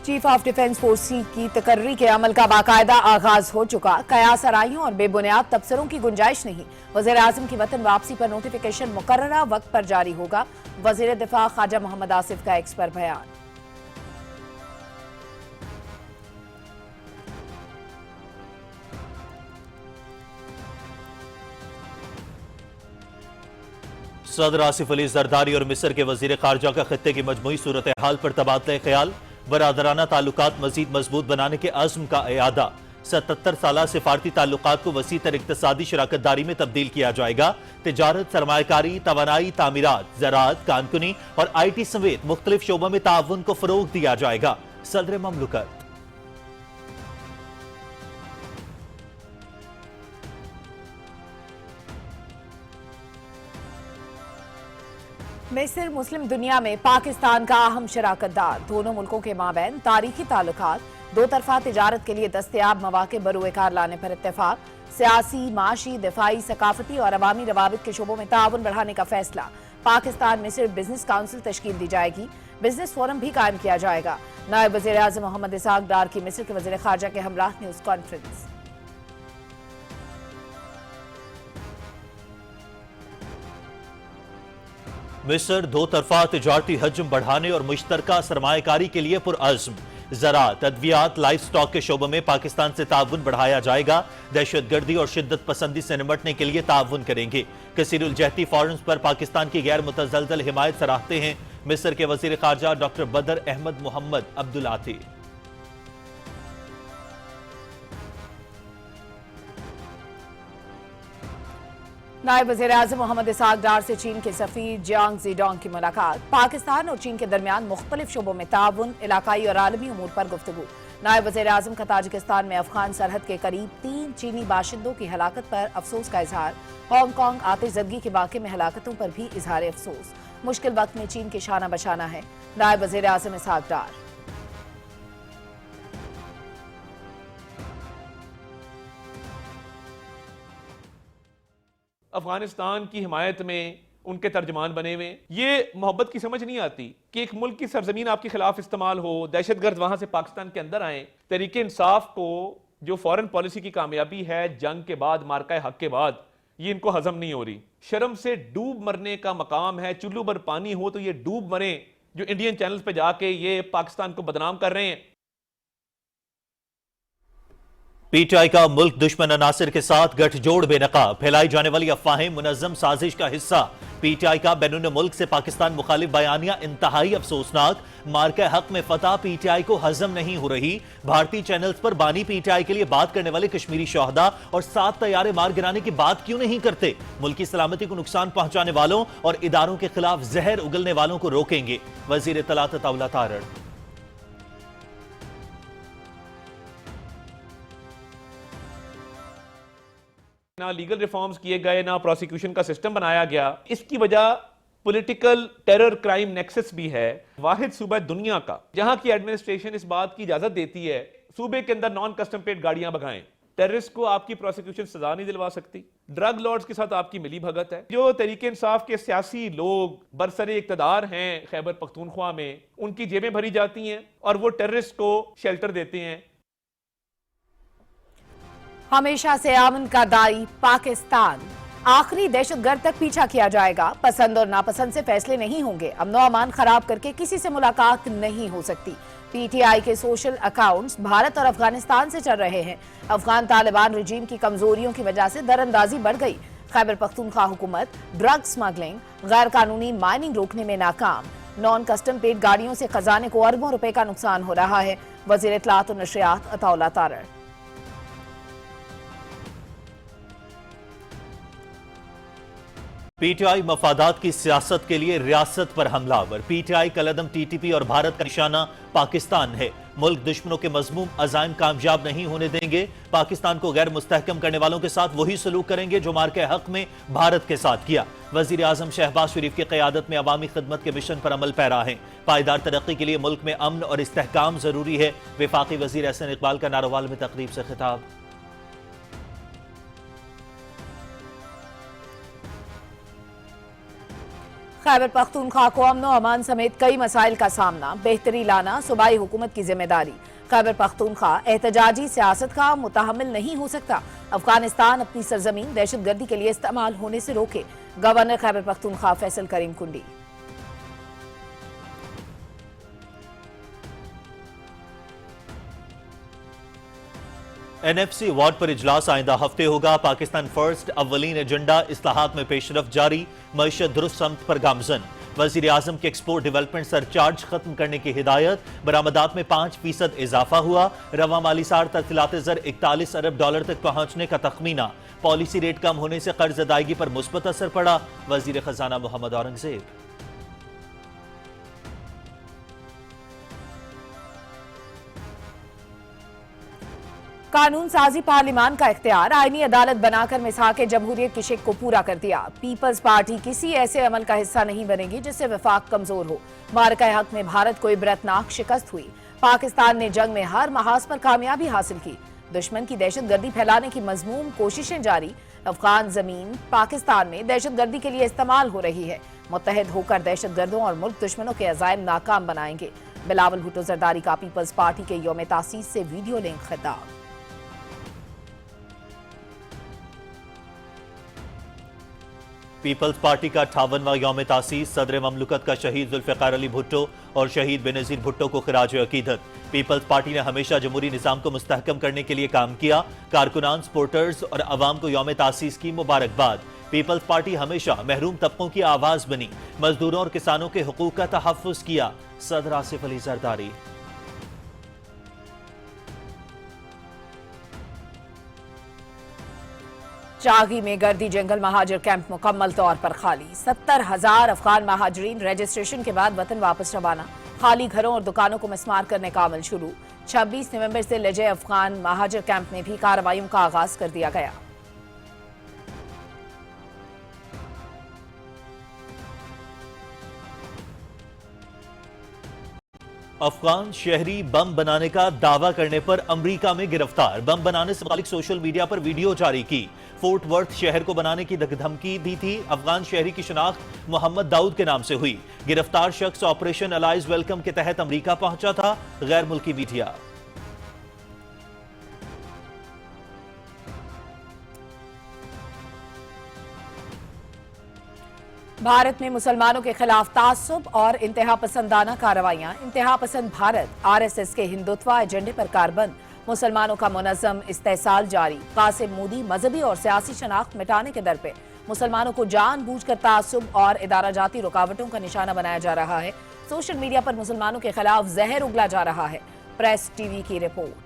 Chief of defence force की तकर्री के अमल का बाकायदा आगाज हो चुका। कयास आराइयों और बेबुनियाद तबसरों की गुंजाइश नहीं। वज़ीर आज़म की वतन वापसी पर नोटिफिकेशन मुकर्ररा वक्त पर जारी होगा। वज़ीर दिफा ख्वाजा मोहम्मद आसिफ का एक्स पर बयान। सदर आसिफ अली जरदारी और मिस्र के वजीर खारजा का खत्ते की मजमूई सूरत हाल पर तबादला ख्याल। बरादराना ताल्लुकात मजीद मजबूत बनाने के आज़म का इरादा। 77 साला सिफारती ताल्लुकात को वसी तर इक्तसादी शराकत दारी में तब्दील किया जाएगा। तिजारत, सरमायाकारी, तवानाई, तामीरात, ज़राअत, कानकुनी और IT समेत मुख्तलिफ शोबों में ताउन को फरोग दिया जाएगा। सदर ममलकत। मिस्र मुस्लिम दुनिया में पाकिस्तान का अहम शराकतदार। दोनों मुल्कों के माबैन तारीखी ताल्लुकात, दो तरफा तिजारत के लिए दस्तयाब मौके बरूएकार लाने पर इत्तेफाक। सियासी, माशी, दिफाई, सकाफती और अवामी रवाबित के शोबों में ताउन बढ़ाने का फैसला। पाकिस्तान मिस्र बिजनेस काउंसिल तश्कील दी जाएगी। बिजनेस फोरम भी कायम किया जाएगा। नायब वज़ीर आज़म मोहम्मद इसहाक डार की मिस्र के वज़ीर खारजा के हमराह न्यूज़ कॉन्फ्रेंस। मिस्र दो तरफा तिजारती हजम बढ़ाने और मुश्तरका सरमायाकारी के लिए पुरअज़्म। ज़राअत, अद्वियात, लाइफ स्टॉक के शोबों में पाकिस्तान से ताउन बढ़ाया जाएगा। दहशतगर्दी और शिद्दत पसंदी से निपटने के लिए ताउन करेंगे। कसीरुल जहती फॉरम्स पर पाकिस्तान की गैर मुतज़लज़ल हिमायत सराहते हैं मिस्र के वज़ीर ख़ारजा डॉक्टर बदर अहमद मोहम्मद अब्दुलाती। नायब वज़ीर आज़म मोहम्मद इसहाक डार से चीन के सफ़ीर जियांग ज़ीडोंग की मुलाकात। पाकिस्तान और चीन के दरमियान मुख्तलिफ शोबों में ताउन, इलाकाई और आलमी उमूर पर गुफ्तगू। नायब वज़ीर आज़म का ताजिकिस्तान में अफगान सरहद के करीब 3 चीनी बाशिंदों की हलाकत पर अफसोस का इजहार। हांगकांग आतिशज़दगी के वाक़े में हलाकतों पर भी इजहार अफसोस। मुश्किल वक्त में चीन के शाना बशाना है नायब वज़ीर आज़म इसहाक डार। अफगानिस्तान की हिमायत में उनके तर्जमान बने हुए। ये मोहब्बत की समझ नहीं आती कि एक मुल्क की सरजमीन आपके खिलाफ इस्तेमाल हो, दहशतगर्द वहां से पाकिस्तान के अंदर आए। तहरीक इंसाफ को जो फॉरेन पॉलिसी की कामयाबी है जंग के बाद, मार्का हक के बाद, ये इनको हजम नहीं हो रही। शर्म से डूब मरने का मकाम है। चुल्लू भर पानी हो तो ये डूब मरे, जो इंडियन चैनल्स पे जाके ये पाकिस्तान को बदनाम कर रहे हैं। PTI का मुल्क दुश्मन अनासिर के साथ गठजोड़ बेनकाब। फैलाई जाने वाली अफवाहें मुनज़्ज़म साजिश का हिस्सा। PTI का बैरून मुल्क से पाकिस्तान मुखालिफ बयानिया इंतहाई अफसोसनाक। मार्का हक में फतह PTI को हजम नहीं हो रही। भारतीय चैनल्स पर बानी PTI के लिए बात करने वाले कश्मीरी शोहदा और 7 तैयारे मार गिराने की बात क्यों नहीं करते? मुल्की सलामती को नुकसान पहुंचाने वालों और इदारों के खिलाफ जहर उगलने वालों को रोकेंगे। वजीर इत्तलात अताउल्लाह तारड़। ना लीगल रिफॉर्म्स किए गए, ना प्रोसिक्यूशन का सिस्टम बनाया गया। इसकी वजह पॉलिटिकल टेरर क्राइम नेक्सस भी है। वाहिद सूबा दुनिया का जहां की एडमिनिस्ट्रेशन इस बात की इजाजत देती है सूबे के अंदर नॉन कस्टम प्लेट गाड़ियां भगाएं। टेररिस्ट को आपकी प्रोसिक्यूशन सजा नहीं दिलवा सकती। ड्रग लॉर्ड्स के साथ आपकी मिली भगत है। जो तहरीक इंसाफ के सियासी लोग बरसरे इक्तदार हैं खैबर पख्तूनख्वा में, उनकी जेबें भरी जाती हैं और वो टेररिस्ट को शेल्टर देते हैं। हमेशा से अमन का दाई पाकिस्तान। आखिरी दहशतगर्द तक पीछा किया जाएगा। पसंद और नापसंद से फैसले नहीं होंगे। अमनो अमान खराब करके किसी से मुलाकात नहीं हो सकती। PTI के सोशल अकाउंट्स भारत और अफगानिस्तान से चल रहे हैं। अफगान तालिबान रजीम की कमजोरियों की वजह से दरअंदाजी बढ़ गई। खैबर पख्तूनख्वा हुकूमत ड्रग स्मगलिंग, गैर कानूनी माइनिंग रोकने में नाकाम। नॉन कस्टम प्लेट गाड़ियों से खजाने को अरबों रुपए का नुकसान हो रहा है। वजीर इत्तलात और नशरियात अताउल्लाह तारड़। PTI मफादात की सियासत के लिए रियासत पर हमलावर। PTI कलदम TTP और भारत का निशाना पाकिस्तान है। मुल्क दुश्मनों के मजमूम अज़ाइम कामयाब नहीं होने देंगे। पाकिस्तान को गैर मुस्तहकम करने वालों के साथ वही सलूक करेंगे जो मार्के हक में भारत के साथ किया। वजीर आजम शहबाज शरीफ की क़यादत में अवामी खिदमत के मिशन पर अमल पैरा है। पायदार तरक्की के लिए मुल्क में अमन और इस्तेहकाम जरूरी है। वफाकी वजीर एहसन इकबाल का नारोवाल में तकरीब से खिताब। खैबर पख्तूनख्वा को अमन और अमान समेत कई मसाइल का सामना, बेहतरी लाना सूबाई हुकूमत की जिम्मेदारी। खैबर पख्तूनख्वा एहतजाजी सियासत का मुतहम्मिल नहीं हो सकता। अफगानिस्तान अपनी सरजमीन दहशतगर्दी के लिए इस्तेमाल होने से रोके। गवर्नर खैबर पख्तूनख्वा फैसल करीम कुंडी। एनएफसी वार्ड पर इजलास आइंदा हफ्ते होगा। पाकिस्तान फर्स्ट अव्वलीन एजेंडा इस्लाहात में पेशरफ जारी। मईशत दुरुस्त समत पर गामजन। वजीर आजम के एक्सपोर्ट डेवलपमेंट सरचार्ज खत्म करने की हिदायत। बरामदात में 5% इजाफा हुआ। रवा माली साल तरसीलात ज़र 41 अरब डॉलर तक पहुंचने का तखमीना। पॉलिसी रेट कम होने से कर्ज अदायगी पर मुस्बत असर पड़ा। वजीर खजाना मोहम्मद औरंगजेब। कानून साजी पार्लिमान का इख्तियार, आईनी अदालत बनाकर मिसाक जमहूरियत की शिक को पूरा कर दिया। पीपल्स पार्टी किसी ऐसे अमल का हिस्सा नहीं बनेगी जिससे वफाक कमजोर हो। मारका हक में भारत को इबरतनाक शिकस्त हुई। पाकिस्तान ने जंग में हर महाज पर कामयाबी हासिल की। दुश्मन की दहशतगर्दी फैलाने की मजमूम कोशिशें जारी। अफगान जमीन पाकिस्तान में दहशतगर्दी के लिए इस्तेमाल हो रही है। मुत्तहिद होकर दहशतगर्दों और मुल्क दुश्मनों के अज़ाइम नाकाम बनाएंगे। बिलावल भुट्टो जरदारी का पीपल्स पार्टी के यौम तासीस से वीडियो लिंक खिताब। पीपल्स पार्टी का 58वां यौम तासीस। सदर ममलुकत का शहीद जुल्फ़िकार अली भुट्टो और शहीद बेनज़ीर भुट्टो को खिराज अकीदत। पीपल्स पार्टी ने हमेशा जमहूरी निज़ाम को मुस्तहकम करने के लिए काम किया। कारकुनान, सपोर्टर्स और अवाम को यौम तासीस की मुबारकबाद। पीपल्स पार्टी हमेशा महरूम तबकों की आवाज बनी। मजदूरों और किसानों के हुकूक का तहफ़्फ़ुज़ किया। सदर आसिफ अली जरदारी। चागी में गर्दी जंगल महाजर कैंप मुकम्मल तौर पर खाली। 70,000 अफगान महाजरीन रजिस्ट्रेशन के बाद वतन वापस रवाना। खाली घरों और दुकानों को मिसमार करने का अमल शुरू। 26 नवंबर से लजे अफगान महाजर कैंप में भी कार्रवाइयों का आगाज कर दिया गया। अफगान शहरी बम बनाने का दावा करने पर अमेरिका में गिरफ्तार। बम बनाने से मुतालिक सोशल मीडिया पर वीडियो जारी की। फोर्ट वर्थ शहर को बनाने की धमकी दी थी। अफगान शहरी की शनाख्त मोहम्मद दाऊद के नाम से हुई। गिरफ्तार शख्स ऑपरेशन अलाइज वेलकम के तहत अमेरिका पहुंचा था। गैर मुल्की मीडिया। भारत में मुसलमानों के खिलाफ तासुब और इंतहा पसंदाना कार्रवाइयां। इंतहा पसंद भारत आरएसएस के हिंदुत्व एजेंडे पर कारबंद। मुसलमानों का मुनज़्ज़म इस्तेसाल जारी। कासिम मोदी मजहबी और सियासी शनाख्त मिटाने के दर पे। मुसलमानों को जानबूझकर तासुब और इदारा जाती रुकावटों का निशाना बनाया जा रहा है। सोशल मीडिया पर मुसलमानों के खिलाफ जहर उगला जा रहा है। प्रेस टीवी की रिपोर्ट।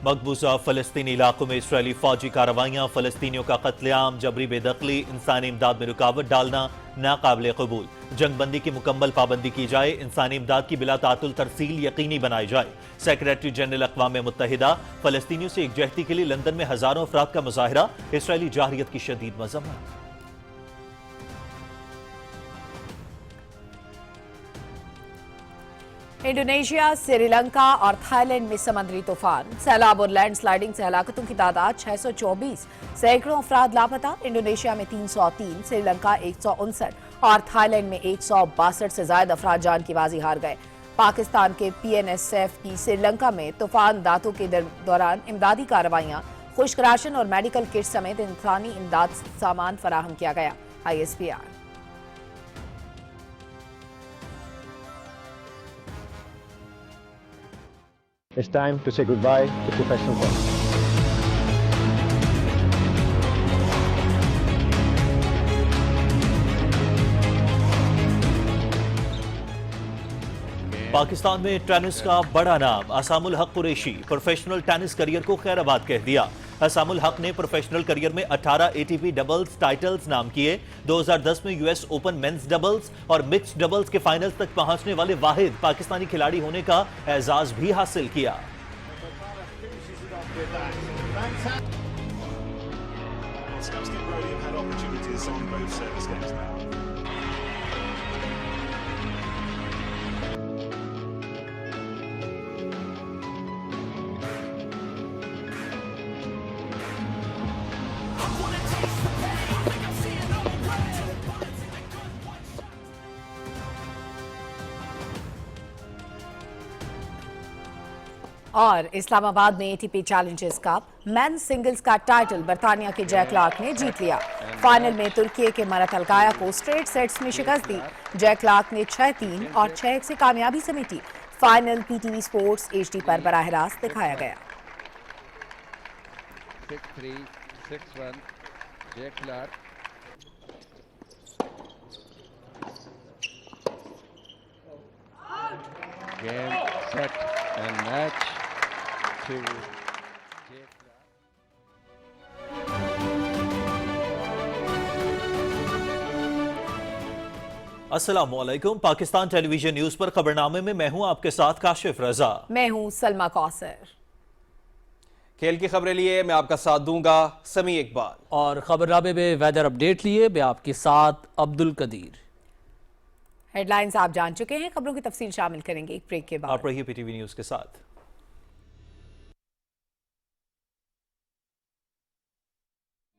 मकबूजा फलस्तीनी इलाकों में इसराइली फौजी कार्रवाइयां। फलस्तीनियों का कत्लेआम, जबरी बेदखली, इंसानी इमदाद में रुकावट डालना नाकाबिले कबूल। जंगबंदी की मुकम्मल पाबंदी की जाए। इंसानी इमदाद की बिला तातुल तरसील यकीनी बनाई जाए। Secretary general अक़वाम मुत्तहिदा। फलस्तीनियों से एकजहती के लिए लंदन में हजारों अफराद का मुजाहिरा। इसराइली जारहियत की शदीद मजम्मत। इंडोनेशिया, श्रीलंका और थाईलैंड में समुद्री तूफान, सैलाब और लैंड स्लाइडिंग से हलाकतों की तादाद 624। सैकड़ों अफराद लापता। इंडोनेशिया में 303, श्रीलंका 159 और थाईलैंड में 162 से ज्यादा अफराद जान की बाजी हार गए। पाकिस्तान के PNSF की श्रीलंका में तूफान दातों के दौरान इमदादी कार्रवाइयां, खुश्क राशन और मेडिकल किट समेत इंसानी इमदाद सामान फराहम किया गया। ISPR। It's time to say goodbye to professional football. Pakistan में टेनिस का बड़ा नाम असामुल हक कुरैशी प्रोफेशनल टेनिस करियर को खैराबाद कह दिया। असामुल हक ने प्रोफेशनल करियर में 18 ATP डबल्स टाइटल्स नाम किए। 2010 में US ओपन मेंस डबल्स और मिक्स्ड डबल्स के फाइनल्स तक पहुंचने वाले वाहिद पाकिस्तानी खिलाड़ी होने का एजाज भी हासिल किया। और इस्लामाबाद में ATP Challengers cup men's singles का टाइटल बर्तानिया के जय क्लार्क ने जीत लिया। फाइनल में तुर्की के मरत अलकाया को स्ट्रेट सेट्स में शिकस्त दी। जय क्लार्क ने 6-3 और 6-1 से कामयाबी समेटी। फाइनल पीटीवी स्पोर्ट्स एचडी पर बराह रास्त दिखाया गया। 6-3, 6-1, Jay Clark. Game, set, and match to Jay Clark. अस्सलामुअलैकुम। पाकिस्तान टेलीविजन न्यूज पर खबरनामे में मैं हूं आपके साथ काशिफ रजा। मैं हूं सलमा कौसर। खेल की खबरें लिए मैं आपका साथ दूंगा समी इकबाल, और खबरनामे में वेदर अपडेट लिए मैं आपके साथ अब्दुल कदीर। हेडलाइंस आप जान चुके हैं, खबरों की तफसील शामिल करेंगे एक ब्रेक के बाद। आप रहिए पीटीवी न्यूज के साथ।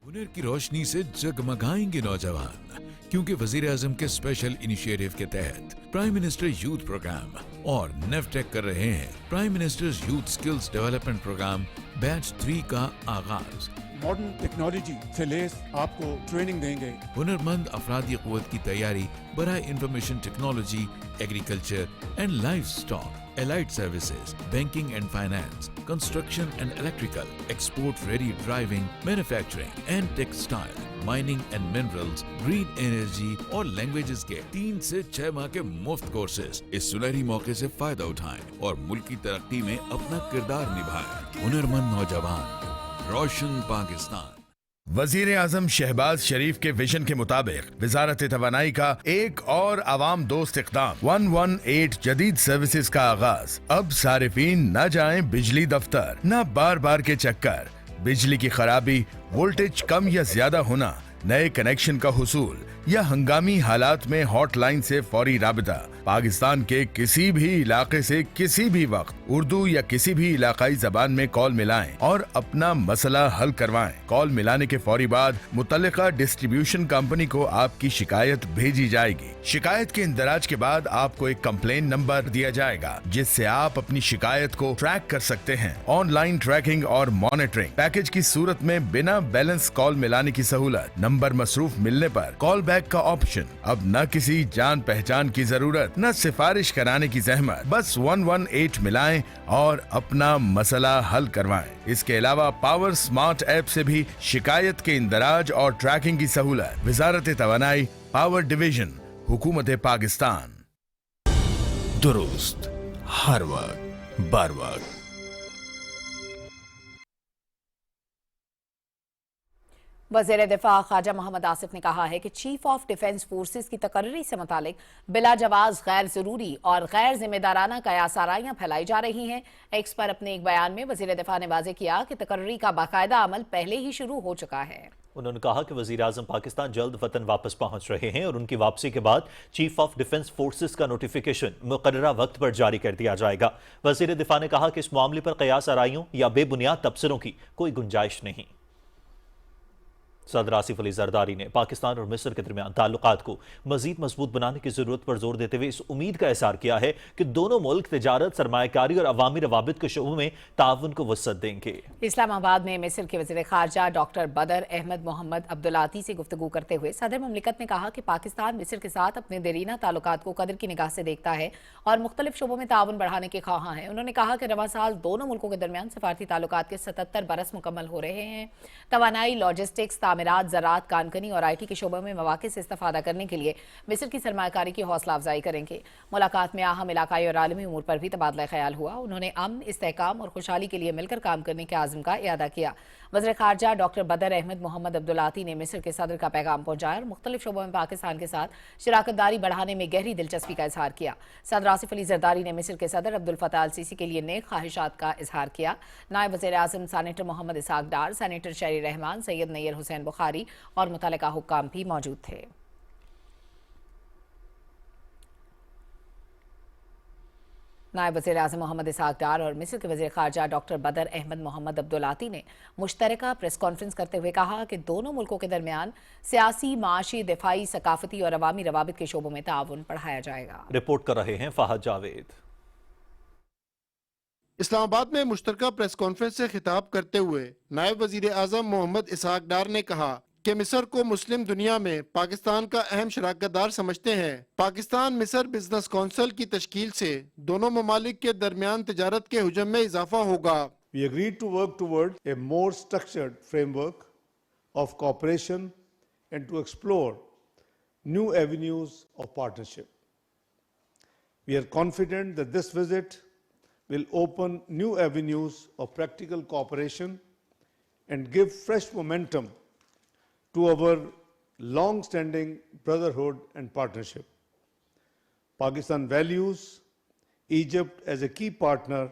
हुनर की रोशनी से जगमगाएंगे नौजवान, क्योंकि वजीर आजम के स्पेशल इनिशिएटिव के तहत प्राइम मिनिस्टर यूथ प्रोग्राम और नेवटेक कर रहे हैं prime minister's youth skills development programme batch 3 का आगाज। मॉडर्न टेक्नोलॉजी से लेस आपको ट्रेनिंग देंगे। हुनरमंद अफरादी क़ुव्वत की तैयारी बराए information technology, agriculture and livestock, allied services, banking and finance, construction and electrical, export ready driving, manufacturing and textile, mining and minerals, green energy और लैंग्वेजेस के 3 से 6 माह के मुफ्त कोर्सेज। इस सुनहरी मौके से फायदा उठाएं और मुल्क की तरक्की में अपना किरदार निभाएं। हुनरमंद नौजवान, रोशन पाकिस्तान। वजीर आजम शहबाज शरीफ के विजन के मुताबिक वजारत तवानाई का एक और अवाम दोस्त इक़दाम 118 जदीद सर्विसेज का आगाज। अब सारिफीन न जाएं बिजली दफ्तर, न बार बार के चक्कर। बिजली की खराबी, वोल्टेज कम या ज्यादा होना, नए कनेक्शन का हुसूल या हंगामी हालात में हॉटलाइन से फौरी राबिता। पाकिस्तान के किसी भी इलाके से किसी भी वक्त उर्दू या किसी भी इलाकाई जबान में कॉल मिलाएं और अपना मसला हल करवाएं। कॉल मिलाने के फौरी बाद मुतल्लिका डिस्ट्रीब्यूशन कंपनी को आपकी शिकायत भेजी जाएगी। शिकायत के इंदराज के बाद आपको एक कंप्लेन नंबर दिया जाएगा, जिससे आप अपनी शिकायत को ट्रैक कर सकते हैं। ऑनलाइन ट्रैकिंग और मॉनिटरिंग पैकेज की सूरत में बिना बैलेंस कॉल मिलाने की सहूलत, नंबर मसरूफ मिलने पर कॉल बैक का ऑप्शन। अब न किसी जान पहचान की जरूरत, न सिफारिश कराने की जहमत, बस 118 मिलाएं और अपना मसला हल करवाएं। इसके अलावा पावर स्मार्ट ऐप से भी शिकायत के इंदराज और ट्रैकिंग की सहूलत। वजारत तवानाई, पावर डिवीजन, हुकूमत पाकिस्तान। दुरुस्त, हर वक्त, बर वक्त। वज़ीर दिफा ख्वाजा मोहम्मद आसिफ ने कहा है कि चीफ ऑफ डिफेंस फोर्सेस की तकर्री से मुतालिक बिला जवाज गैर जरूरी और गैर जिम्मेदाराना कयास आराइयां फैलाई जा रही हैं। एक्स पर अपने एक बयान में वज़ीर दिफा ने वाज़ेह किया कि तकर्री का बाकायदा अमल पहले ही शुरू हो चुका है। उन्होंने कहा कि वज़ीर आज़म पाकिस्तान जल्द वतन वापस पहुंच रहे हैं और उनकी वापसी के बाद चीफ ऑफ डिफेंस फोर्सेस का नोटिफिकेशन मुकर्ररा वक्त पर जारी कर दिया जाएगा। वज़ीर दिफा ने कहा कि इस मामले पर कयास आराइयों या बेबुनियाद तबसरों की कोई गुंजाइश नहीं। सदर आसिफ अली जरदारी ने पाकिस्तान और मिस्र के दरमियान ताल्लुकात को मजीद मजबूत बनाने की जरूरत पर जोर देते हुए इस उम्मीद का इज़हार किया है कि दोनों मुल्क तिजारत, सरमायाकारी और अवामी रवाबित के शोबों में ताउन को वसअत देंगे। इस्लामाबाद में मिस्र के वज़ीर खारजा डॉक्टर बदर अहमद मोहम्मद अब्दुलाती से गुफ्तगू करते हुए सदर मुमलिकत ने कहा कि पाकिस्तान मिस्र के साथ अपने देरीना ताल्लुकात को कदर की निगाह से देखता है और मुख्तलिफ शोबों में ताउन बढ़ाने के ख्वाहां है। उन्होंने कहा कि रवा साल दोनों मुल्कों के दरमियान सफारती ताल्लुकात के 77 बरस मुकम्मल हो रहे हैं। तवानाई, लॉजिस्टिक्स, तामीरात, ज़राअत, कानकनी और IT के शोबों में मौक़े से इस्तिफ़ादा करने के लिए मिस्र की सरमायाकारी की हौसला अफजाई करेंगे। मुलाकात में अहम इलाकाई और आलमी उमूर पर भी तबादला ख्याल हुआ। उन्होंने अमन, इस्तेहकाम और खुशहाली के लिए मिलकर काम करने के आज़म का इयादा किया। वज़ीर खारजा डॉक्टर बदर अहमद मोहम्मद अब्दुलाती ने मिस्र के सदर का पैगाम पहुंचाया और मुख्तलिफ शोबों में पाकिस्तान के साथ शराकतदारी बढ़ाने में गहरी दिलचस्पी का इजहार किया। सदर आसिफ अली जरदारी ने मिस्र के सदर अब्दुल फताह अल सीसी के लिए नेक ख्वाहिशात का इजहार किया। नायब वज़ीर आज़म सेनेटर मोहम्मद इसहाक डार, सेनेटर शहरी रहमान, सैयद नैयर हुसैन बुखारी और मुतल्लिका हुक्काम भी मौजूद थे। नायब वज़ीर आज़म मोहम्मद इसहाक डार और मिस्र के वज़ीर ख़ारजा डॉक्टर बदर अहमद मोहम्मद अब्दुलाती ने मुश्तरका प्रेस कॉन्फ्रेंस करते हुए कहा कि दोनों मुल्कों के दरमियान सियासी, माशी, दिफाई, सकाफती और अवामी रवाबित के शोबों में ताउन बढ़ाया जाएगा। रिपोर्ट कर रहे हैं फाहद जावेद। اسلام آباد میں مشترکہ پریس کانفرنس سے خطاب کرتے ہوئے نائب وزیر اعظم محمد اسحاق ڈار نے کہا کہ مصر کو مسلم دنیا میں پاکستان کا اہم شراکت دار سمجھتے ہیں۔ پاکستان مصر بزنس کونسل کی تشکیل سے دونوں ممالک کے درمیان تجارت کے حجم میں اضافہ ہوگا۔ We agreed to work toward a more structured framework of cooperation and to explore new avenues of partnership. We are confident that this visit will open new avenues of practical cooperation and give fresh momentum to our long-standing brotherhood and partnership. Pakistan values Egypt as a key partner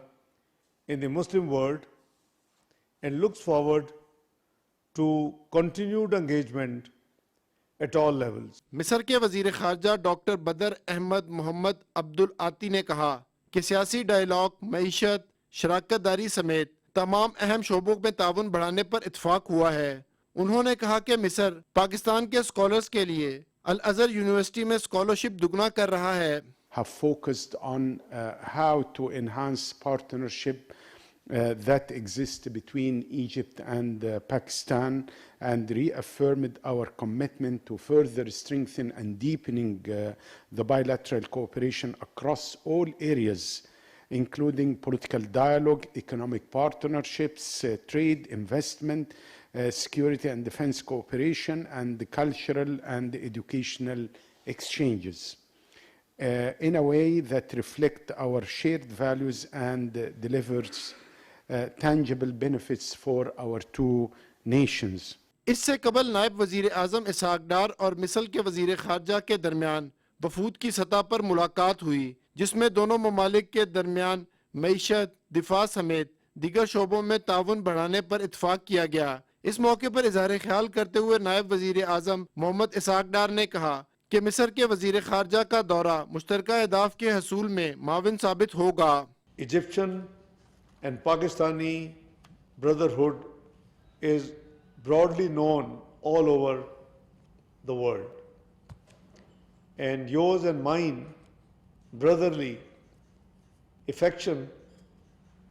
in the Muslim world and looks forward to continued engagement at all levels. مصر کے وزیر خارجہ doctor بدر احمد محمد عبدالعاطی نے کہا کہ سیاسی dialogue, معیشت، شراکت داری سمیت تمام اہم شعبوں میں تعاون بڑھانے پر اتفاق ہوا ہے۔ انہوں نے کہا کہ مصر پاکستان کے اسکالرز کے لیے الازہر یونیورسٹی میں اسکالرشپ دگنا کر رہا ہے۔ Have focused on how to enhance partnership that exists between Egypt and Pakistan, and reaffirmed our commitment to further strengthen and deepening the bilateral cooperation across all areas, including political dialogue, economic partnerships, trade, investment, security and defense cooperation, and cultural and educational exchanges. In a way that reflect our shared values and delivers tangible benefits for our two nations. اس سے قبل نائب وزیر اعظم اسحاق ڈار اور مصر کے وزیر خارجہ کے درمیان وفود کی سطح پر ملاقات ہوئی، جس میں دونوں ممالک کے درمیان معیشت، دفاع سمیت دیگر شعبوں میں تعاون بڑھانے پر اتفاق کیا گیا۔ اس موقع پر اظہار خیال کرتے ہوئے نائب وزیر اعظم محمد اسحاق ڈار نے کہا کہ مصر کے وزیر خارجہ کا دورہ مشترکہ اہداف کے حصول میں معاون ثابت ہوگا۔ Egyptian and Pakistani brotherhood is broadly known all over the world. And yours and mine brotherly affection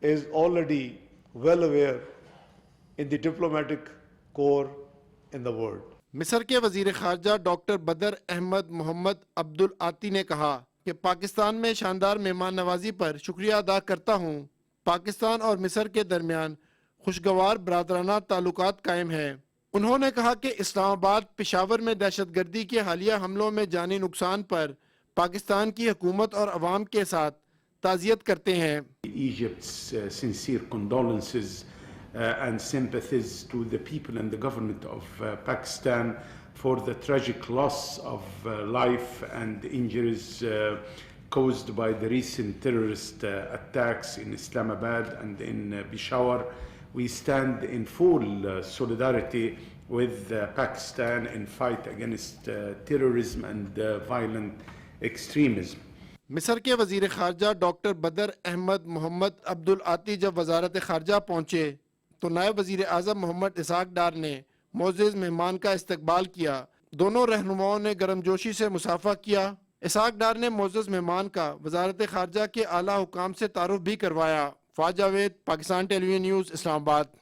is already well aware in the diplomatic corps in the world. مصر کے وزیر خارجہ ڈاکٹر بدر احمد محمد عبدالعاطی نے کہا کہ پاکستان میں شاندار مہمان نوازی پر شکریہ ادا کرتا ہوں۔ پاکستان اور مصر کے درمیان خوشگوار برادرانہ تعلقات قائم ہیں۔ انہوں نے کہا کہ اسلام آباد پشاور میں دہشت گردی کے حالیہ حملوں میں جانی نقصان پر پاکستان کی حکومت اور عوام کے ساتھ تعزیت کرتے ہیں۔ Egypt's sincere condolences and sympathies to the people and the government of Pakistan for the tragic loss of life and injuries caused by the recent terrorist attacks in Islamabad and in Peshawar. We stand in full solidarity with Pakistan in fight against terrorism and violent extremism. مصر کے وزیر خارجہ doctor بدر احمد محمد عبدالعاطی جب وزارت خارجہ پہنچے تو نائب وزیر اعظم محمد اسحاق ڈار نے معزز مہمان کا استقبال کیا۔ دونوں رہنماؤں نے گرم جوشی سے مصافحہ کیا۔ اسحاق ڈار نے معزز مہمان کا وزارت خارجہ کے اعلیٰ حکام سے تعارف بھی کروایا۔ فواز جاوید، پاکستان ٹیلی ویژن نیوز، اسلام آباد۔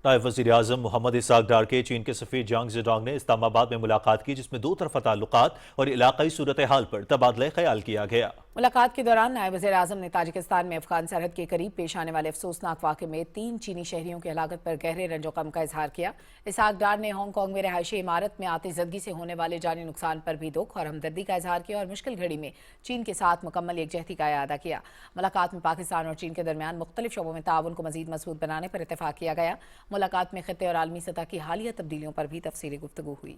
نائب وزیر اعظم محمد اسحاق ڈار کے چین کے سفیر جانگ زیڈانگ نے اسلام آباد میں ملاقات کی، جس میں دو طرفہ تعلقات اور علاقائی صورتحال پر تبادلہ خیال کیا گیا۔ ملاقات کے دوران نائب وزیر اعظم نے تاجکستان میں افغان سرحد کے قریب پیش آنے والے افسوسناک واقعے میں 3 چینی شہریوں کی ہلاکت پر گہرے رنج و غم کا اظہار کیا۔ اسحاق ڈار نے ہانگ کانگ میں رہائشی عمارت میں آتش زدگی سے ہونے والے جانی نقصان پر بھی دکھ اور ہمدردی کا اظہار کیا اور مشکل گھڑی میں چین کے ساتھ مکمل یکجہتی کا اعادہ کیا۔ ملاقات میں پاکستان اور چین کے درمیان مختلف شعبوں میں تعاون کو مزید مضبوط بنانے پر اتفاق کیا گیا۔ ملاقات میں خطے اور عالمی سطح کی حالیہ تبدیلیوں پر بھی تفصیلی گفتگو ہوئی۔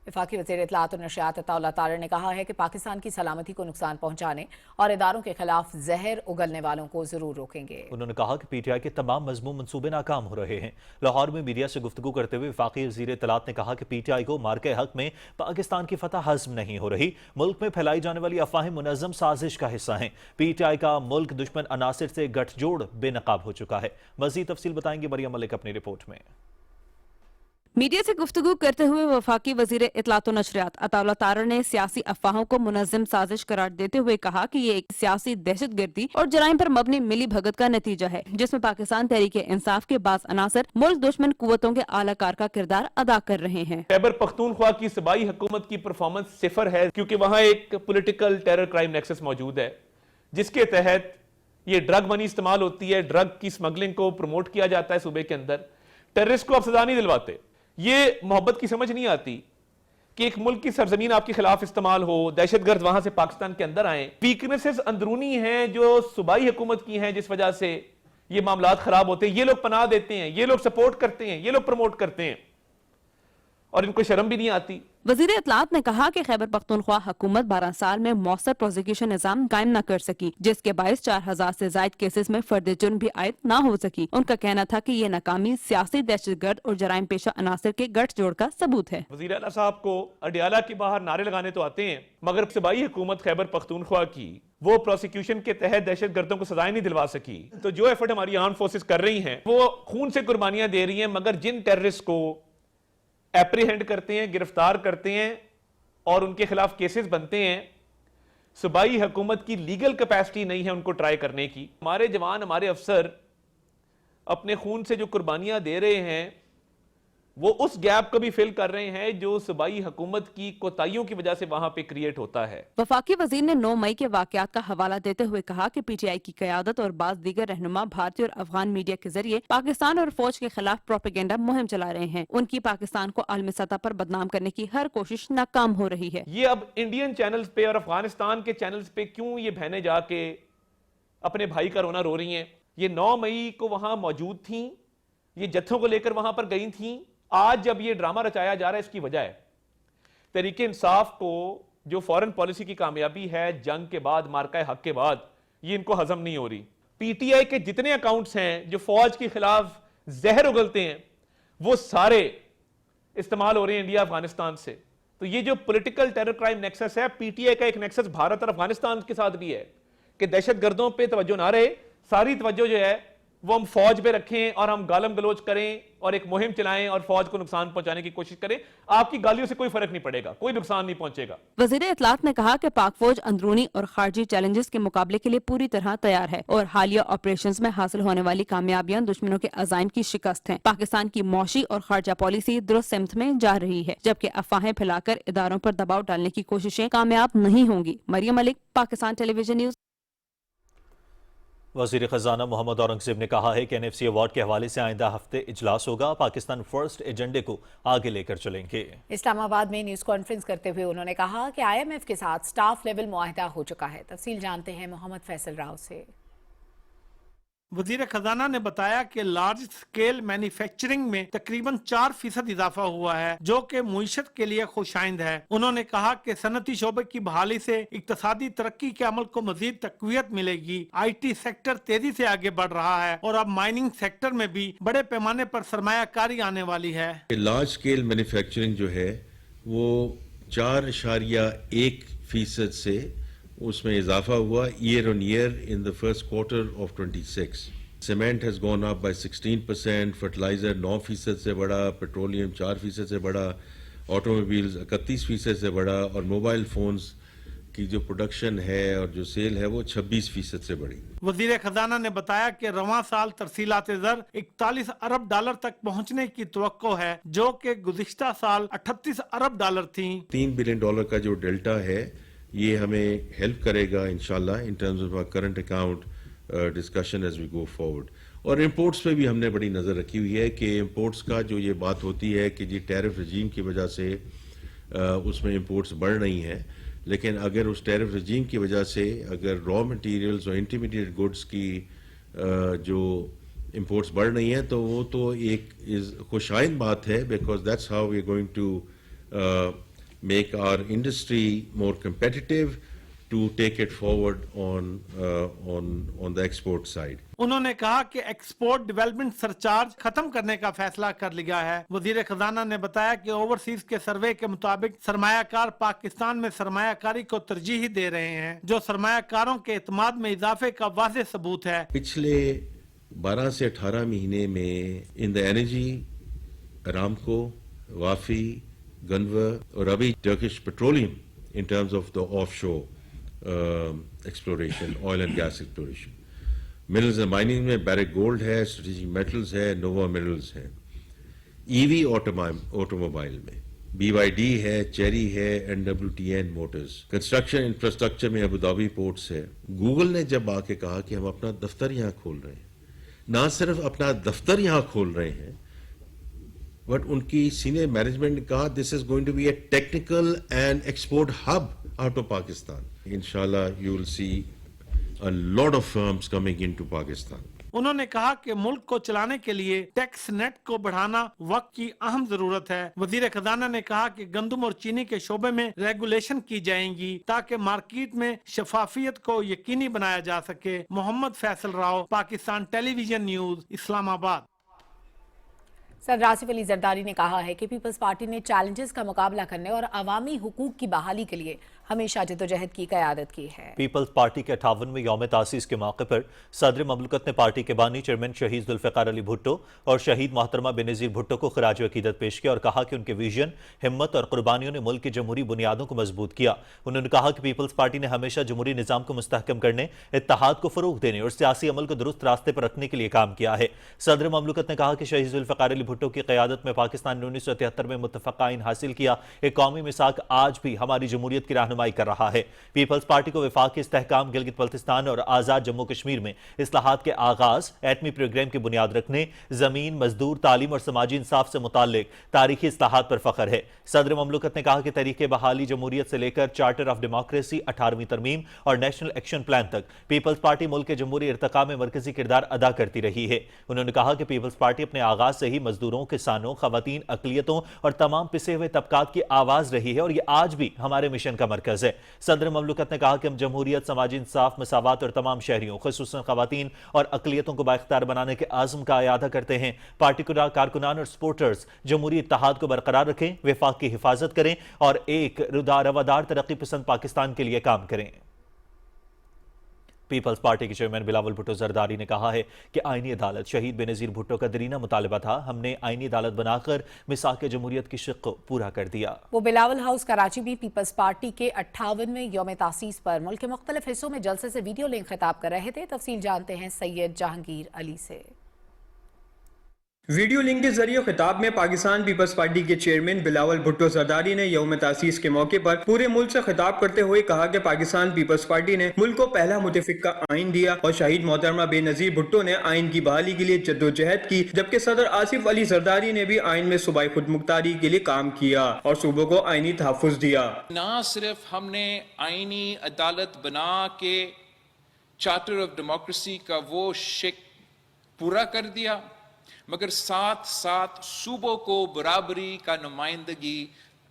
وفاقی وزیر اطلاعات و نشریات عطا اللہ طاہر نے کہا ہے کہ پاکستان کی سلامتی کو نقصان پہنچانے اور اداروں کے خلاف زہر اگلنے والوں کو ضرور روکیں گے۔ انہوں نے کہا کہ پی ٹی آئی کے تمام مذموم منصوبے ناکام ہو رہے ہیں۔ لاہور میں میڈیا سے گفتگو کرتے ہوئے وفاقی وزیر اطلاعات نے کہا کہ پی ٹی آئی کو مارکے حق میں پاکستان کی فتح ہضم نہیں ہو رہی۔ ملک میں پھیلائی جانے والی افواہیں منظم سازش کا حصہ ہیں۔ پی ٹی آئی کا ملک دشمن عناصر سے گٹھ جوڑ بے نقاب ہو چکا ہے۔ مزید تفصیل بتائیں گے مریم ملک اپنی رپورٹ میں۔ मीडिया से गुफ्तगू करते हुए वफाकी वजीर इत्तलात व नशरियात अताउल्लाह तारर ने सियासी अफवाहों को मुनज़्ज़म साजिश करार देते हुए कहा कि ये एक सियासी दहशतगर्दी और जराइम पर मबनी मिली भगत का नतीजा है, जिसमें पाकिस्तान तहरीक इंसाफ के बाज़ अनासर मुल्क दुश्मन कुव्वतों के आलाकार का किरदार अदा कर रहे हैं। खैबर पख्तूनख्वा की सूबाई हुकूमत की परफॉर्मेंस सिफर है, क्योंकि वहाँ एक पॉलिटिकल टेरर क्राइम नेक्सस मौजूद है, जिसके तहत ये ड्रग मनी इस्तेमाल होती है, ड्रग की स्मगलिंग को प्रमोट किया जाता है सूबे के अंदर। टेररिस्ट को आप सजा नहीं दिलवाते। ये मोहब्बत की समझ नहीं आती कि एक मुल्क की सरजमीन आपके खिलाफ इस्तेमाल हो, दहशतगर्द वहां से पाकिस्तान के अंदर आए। वीकनेसेस अंदरूनी हैं जो सूबाई हुकूमत की हैं, जिस वजह से ये मामलात खराब होते हैं। ये लोग पनाह देते हैं, ये लोग सपोर्ट करते हैं, ये लोग प्रमोट करते हैं और इनको शर्म भी नहीं आती। वजीर इत्तलात ने कहा कि खैबर पख्तूनख्वा हुकूमत 12 साल में मौसर प्रोसिक्यूशन निज़ाम कायम न कर सकी, जिसके बायस 4000 से जायद केसेस में फर्द जुर्म भी आयद न हो सकी। उनका कहना था कि ये नाकामी सियासी दहशतगर्द और जराइम पेशा अनासर के गठजोड़ का सबूत है। वज़ीर आला साहब को अडियाला के बाहर नारे लगाने तो आते हैं, मगर सूबाई हुकूमत खैबर पख्तूनख्वा की वो प्रोसिक्यूशन के तहत दहशतगर्दों को सजाएं नहीं दिलवा सकी। तो जो एफर्ट हमारी आर्म फोर्सेस कर रही हैं वो खून से कुर्बानियां दे रही हैं, मगर जिन टेररिस्ट को एप्रीहेंड करते हैं, गिरफ्तार करते हैं और उनके खिलाफ केसेस बनते हैं, सूबाई हुकूमत की लीगल कैपेसिटी नहीं है उनको ट्राई करने की। हमारे जवान, हमारे अफसर अपने खून से जो कुर्बानियां दे रहे हैं वो उस गैप को भी फिल कर रहे हैं जो सूबाई हुकूमत की कोताहियों की वजह से वहां पे क्रिएट होता है। वफाकी वजीर ने 9 मई के वाकयात का हवाला देते हुए कहा कि PTI की क़यादत और बाज़ दीगर रहनुमा भारतीय और अफगान मीडिया के जरिए पाकिस्तान और फौज के खिलाफ प्रोपेगेंडा मुहिम चला रहे हैं। उनकी पाकिस्तान को आलमी सतह पर बदनाम करने की हर कोशिश नाकाम हो रही है। ये अब इंडियन चैनल्स पे और अफगानिस्तान के चैनल्स पे क्यों ये बहनें जाके अपने भाई का रोना रो रही हैं? ये 9 मई को वहां मौजूद थी, ये जत्थों को लेकर वहां पर गई थी। आज जब ये ड्रामा रचाया जा रहा है, इसकी वजह है तहरीक इंसाफ को जो फॉरेन पॉलिसी की कामयाबी है जंग के बाद, मार्का हक के बाद, ये इनको हजम नहीं हो रही। PTI के जितने अकाउंट्स हैं जो फौज के खिलाफ जहर उगलते हैं वो सारे इस्तेमाल हो रहे हैं इंडिया अफगानिस्तान से। तो ये जो पॉलिटिकल टेरर क्राइम नेक्सस है, PTI का एक नेक्सस भारत और अफगानिस्तान के साथ भी है कि दहशतगर्दों पे तवज्जो ना रहे, सारी तवज्जो जो है वो हम फौज पे रखें और हम गालम गलोच करें और एक मुहिम चलाएं और फौज को नुकसान पहुंचाने की कोशिश करें। आपकी गालियों से कोई फर्क नहीं पड़ेगा, कोई नुकसान नहीं पहुंचेगा। वजीर इत्तलात ने कहा कि पाक फौज अंदरूनी और खारजी चैलेंजेस के मुकाबले के लिए पूरी तरह तैयार है और हालिया ऑपरेशंस में हासिल होने वाली कामयाबियां दुश्मनों के अज़ाइम की शिकस्त हैं। पाकिस्तान की मौशी और खारजा पॉलिसी दुरुस्त सिमत में जा रही है, जबकि अफवाहें फैलाकर इदारों पर दबाव डालने की कोशिशें कामयाब नहीं होंगी। Mariam Malik, Pakistan television news. वज़ीर ख़ज़ाना मोहम्मद औरंगज़ेब ने कहा है कि NFC अवार्ड के हवाले से आइंदा हफ्ते इजलास होगा, पाकिस्तान फर्स्ट एजेंडे को आगे लेकर चलेंगे। इस्लामाबाद में न्यूज़ कॉन्फ्रेंस करते हुए उन्होंने कहा कि IMF के साथ स्टाफ लेवल मुआहिदा हो चुका है। तफसील जानते हैं मोहम्मद फैसल राव से। वजीर खजाना ने बताया कि लार्ज स्केल मैन्युफैक्चरिंग में तकरीबन 4% इजाफा हुआ है, जो कि मुईशत के लिए खुशाइंद है। उन्होंने कहा कि सनती शोबे की बहाली से इक्तसादी तरक्की के अमल को मजीद तकवीत मिलेगी। IT सेक्टर तेजी से आगे बढ़ रहा है और अब माइनिंग सेक्टर में भी बड़े पैमाने पर सरमायाकारी आने वाली है। लार्ज स्केल मैन्युफैक्चरिंग जो है वो 4.1% से उसमें इजाफा हुआ year on year in the first quarter of 26। Cement has gone up by 16%, fertiliser 9% से बढ़ा, पेट्रोलियम 4% से बढ़ा, ऑटोमोबाइल्स 31% से बढ़ा और मोबाइल फोन्स की जो प्रोडक्शन है और जो सेल है वो 26% से बढ़ी। वजीर खजाना ने बताया कि रवां साल तरसीलात ज़र 41 अरब डॉलर तक पहुंचने की तवक्को है, जो कि गुज़िश्ता साल 38 अरब डॉलर थी। $3 बिलियन का जो डेल्टा है ये हमें हेल्प करेगा इंशाल्लाह in terms of current account discussion as we go forward. और इंपोर्ट्स पे भी हमने बड़ी नज़र रखी हुई है कि इंपोर्ट्स का जो ये बात होती है कि जी टैरिफ रजीम की वजह से उसमें इंपोर्ट्स बढ़ रही हैं, लेकिन अगर उस टैरिफ रजीम की वजह से अगर रॉ मटेरियल्स और इंटरमीडिएट गुड्स की जो इंपोर्ट्स बढ़ रही हैं तो वो तो एक खुशाइंद बात है, because that's how we are going to make our industry more competitive to take it forward on the export side. उन्होंने कहा कि एक्सपोर्ट डेवलपमेंट सरचार्ज खत्म करने का फैसला कर लिया है। वजीर खजाना ने बताया कि ओवरसीज के सर्वे के मुताबिक सरमायाकार पाकिस्तान में सरमायाकारी को तरजीह दे रहे हैं, जो सरमायाकारों के एतमाद में इजाफे का वाज़ेह सबूत है। पिछले 12 से 18 महीने में इन द एनर्जी, अरामको, वाफी, गनवर और अभी Turkish petroleum in terms of the offshore exploration, oil and gas exploration. Minerals and mining में Barrick Gold है, Strategic Metals है, Nova Minerals है. EV automobile में BYD है, Chery है, NWTN Motors. Construction infrastructure में अबू धाबी पोर्ट्स है. Google ने जब आके कहा कि हम अपना दफ्तर यहाँ खोल रहे हैं, ना सिर्फ अपना दफ्तर यहाँ खोल रहे हैं, बट उनकी सीनियर मैनेजमेंट ने कहा this is going to be a technical and export hub out of Pakistan. इंशाल्लाह you will see a lot of firms coming into Pakistan. उन्होंने कहा कि मुल्क को चलाने के लिए टैक्स नेट को बढ़ाना वक्त की अहम जरूरत है. वजीर खजाना ने कहा कि गंदम और चीनी के शोबे में रेगुलेशन की जाएंगी ताकि मार्केट में शफाफियत को यकीनी बनाया जा सके. Mohammad Faisal Rao, Pakistan television news, Islamabad. Sir Asif Ali Zardari ने कहा है कि पीपल्स पार्टी ने चैलेंजेस का मुकाबला करने और अवामी हुकूक की बहाली के लिए हमेशा जद्दोजहद की क़यादत की है. पीपल्स पार्टी के 58वें यौम तासीस के मौके पर सदर ममलकत ने पार्टी के बानी चेयरमैन शहीद जुल्फ़िकार अली भुट्टो और शहीद मोहतरमा बेनज़ीर भुट्टो को खराज अकीदत पेश किया और कहा कि उनके विजन, हिम्मत और कुर्बानियों ने मुल्क की जमहूरी बुनियादों को मजबूत किया. उन्होंने कहा कि पीपल्स पार्टी ने हमेशा जमहूरी निज़ाम को मुस्तहकम करने, इत्तेहाद को फ़रोग़ देने और सियासी अमल को दुरुस्त रास्ते पर रखने के लिए काम किया है. सदर ममलकत ने कहा कि शहीद जुल्फ़िकार अली भुट्टो की क़यादत में पाकिस्तान ने 1973 में मुत्तफ़क़ हासिल किया एक कौमी मिसाक आज भी हमारी जमहूरियत की रहनुमाई कर रहा है. पीपल्स पार्टी को वफाकी इस्तेहकाम, गिलगित बल्तिस्तान और आज़ाद जम्मू कश्मीर में इस्लाहात के आगाज, एटमी प्रोग्राम की बुनियाद रखने, जमीन, मजदूर, तालीम और समाजी इंसाफ से मुताल्लिक तारीखी इस्लाहात पर फख्र है. सदर ममलकत ने कहा कि तरीके बहाली जमहूरियत से लेकर चार्टर ऑफ डेमोक्रेसी, 18वीं तरमीम और नेशनल एक्शन प्लान तक पीपल्स पार्टी मुल्क के जमहूरी इर्तिका में मरकजी किरदार अदा करती रही है. उन्होंने कहा कि पीपल्स पार्टी अपने आगाज से ही मजदूरों, किसानों, खवातीन, अकलियतों और तमाम पिसे हुए तबकात की आवाज रही है और ये आज भी हमारे मिशन का मरकज है. सदर ममलकत ने कहा कि हम जमहूरियत, समाजी इंसाफ, मसावत और तमाम शहरियों, खुसूसन खवातीन और अकलियतों को बाइख्तियार बनाने के आज़म का इयादा करते हैं. पार्टी कारकुनान और सपोर्टर्स जमहूरी इत्तेहाद को बरकरार रखें, वफाक की हिफाजत करें और एक रवादार तरक्की पसंद पाकिस्तान के लिए काम करें. पीपल्स पार्टी के चेयरमैन बिलावल भुट्टो जरदारी ने कहा है कि आईनी अदालत शहीद बेनज़ीर भुट्टो का दरीना मुतालबा था. हमने आईनी अदालत बनाकर मिसाक जमहूरियत की शिक को पूरा कर दिया. वो बिलावल हाउस कराची भी पीपल्स पार्टी के 58वें यौम तासीस पर मुल्क के मुख्तलिफ हिस्सों में जलसे से वीडियो लिंक खिताब कर रहे थे. तफसील जानते हैं सैयद जहांगीर अली से. वीडियो लिंक के जरिए खिताब में पाकिस्तान पीपल्स पार्टी के चेयरमैन बिलावल भुट्टो जरदारी ने यौम तासीस के मौके पर पूरे मुल्क से खिताब करते हुए कहा कि पाकिस्तान पीपल्स पार्टी ने मुल्क को पहला मुतफिक का आइन दिया और शहीद मोहतरमा बेनज़ीर भुट्टो ने आइन की बहाली के लिए जद्दोजहद की, जबकि सदर आसिफ अली जरदारी ने भी आइन में सूबाई खुदमुख्तारी के लिए काम किया और सूबों को आइनी तहफ़्फ़ुज़ दिया. न सिर्फ हमने आइनी अदालत बना के चार्टर ऑफ डेमोक्रेसी का वो शिक पूरा कर दिया, मगर साथ साथ सूबों को बराबरी का नुमाइंदगी,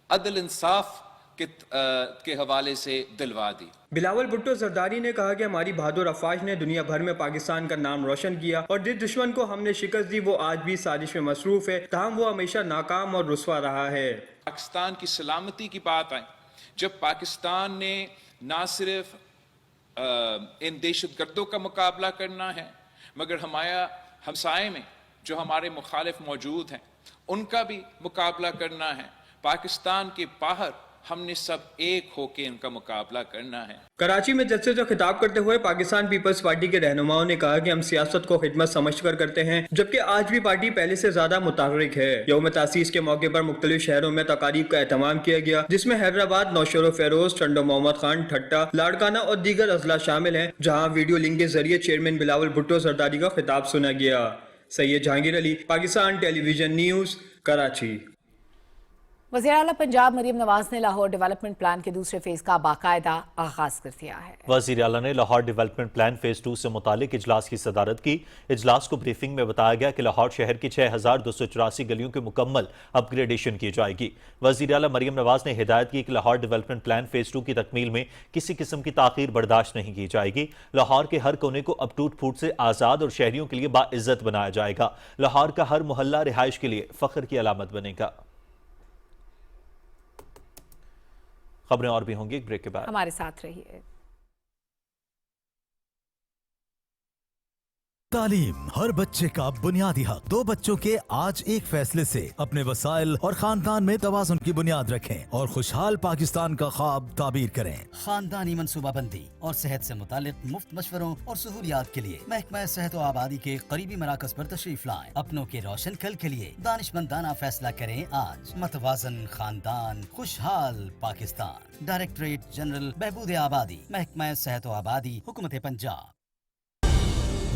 अदल इंसाफ के हवाले से दिलवा दी. बिलावल भुट्टो जरदारी ने कहा कि हमारी बहादुर अफवाज ने दुनिया भर में पाकिस्तान का नाम रोशन किया और जिस दुश्मन को हमने शिकस्त दी वो आज भी साजिश में मसरूफ है, ताहम वो हमेशा नाकाम और रुस्वा रहा है. पाकिस्तान की सलामती की बात आई, जब पाकिस्तान ने ना सिर्फ इन दहशतगर्दों का मुकाबला करना है, मगर हमारे हमसाए में जो हमारे मुखालिफ मौजूद हैं उनका भी मुकाबला करना है. पाकिस्तान के बाहर हमने सब एक होकर इनका मुकाबला करना है. कराची में जलसे से खिताब करते हुए पाकिस्तान पीपल्स पार्टी के रहनुमाओं ने कहा कि हम सियासत को खिदमत समझकर करते हैं, जबकि आज भी पार्टी पहले से ज्यादा मुतहर्रिक है. यौम तासीस के मौके पर मुख्तलिफ शहरों में तकारीब का एहतमाम किया गया, जिसमें हैदराबाद, नौशेरो फेरोज, टंडो मोहम्मद खान, ठट्टा, लाड़काना और दीगर अजला शामिल हैं, जहाँ वीडियो लिंक के जरिए चेयरमैन बिलावल भुट्टो जरदारी का खिताब सुना गया. Syed Jahangir Ali, Pakistan television news, Karachi. वज़ीर आला पंजाब मरीम नवाज ने लाहौर डेवलपमेंट प्लान के दूसरे फेज का बाकायदा आगाज कर दिया है. वज़ीर आला ने लाहौर डेवलपमेंट प्लान फेज 2 से मुतालिक इजलास की सदारत की. इजलास को ब्रीफिंग में बताया गया कि लाहौर शहर की 6284 गलियों की मुकम्मल अपग्रेडेशन की जाएगी. वज़ीर आला मरीम नवाज ने हिदायत की कि लाहौर डेवलपमेंट प्लान फेज 2 की तकमील में किसी किस्म की ताख़ीर बर्दाश्त नहीं की जाएगी. लाहौर के हर कोने को अब टूट फूट से आज़ाद और शहरियों के लिए बाइज्जत बनाया जाएगा. लाहौर का हर मोहल्ला रिहाइश के लिए फ़ख्र की अलामत बनेगा. खबरें और भी होंगी एक ब्रेक के बाद. हमारे साथ रहिए. तालीम हर बच्चे का बुनियादी हक। 2 बच्चों के आज एक फैसले से अपने वसाइल और खानदान में तवाज़ुन की बुनियाद रखें और खुशहाल पाकिस्तान का ख्वाब ताबीर करें। खानदानी मनसूबाबंदी और सेहत से मुतालिक मुफ्त मशवरों और सहूलियात के लिए महकमा सेहत व आबादी के करीबी मराकज पर तशरीफ लाएं। अपनों के रोशन कल के लिए दानिशमंदाना फैसला करें आज। मतवाजन खानदान, खुशहाल पाकिस्तान। डायरेक्टरेट जनरल बहबूद आबादी, महकमा सेहत व आबादी, हुकूमत पंजाब।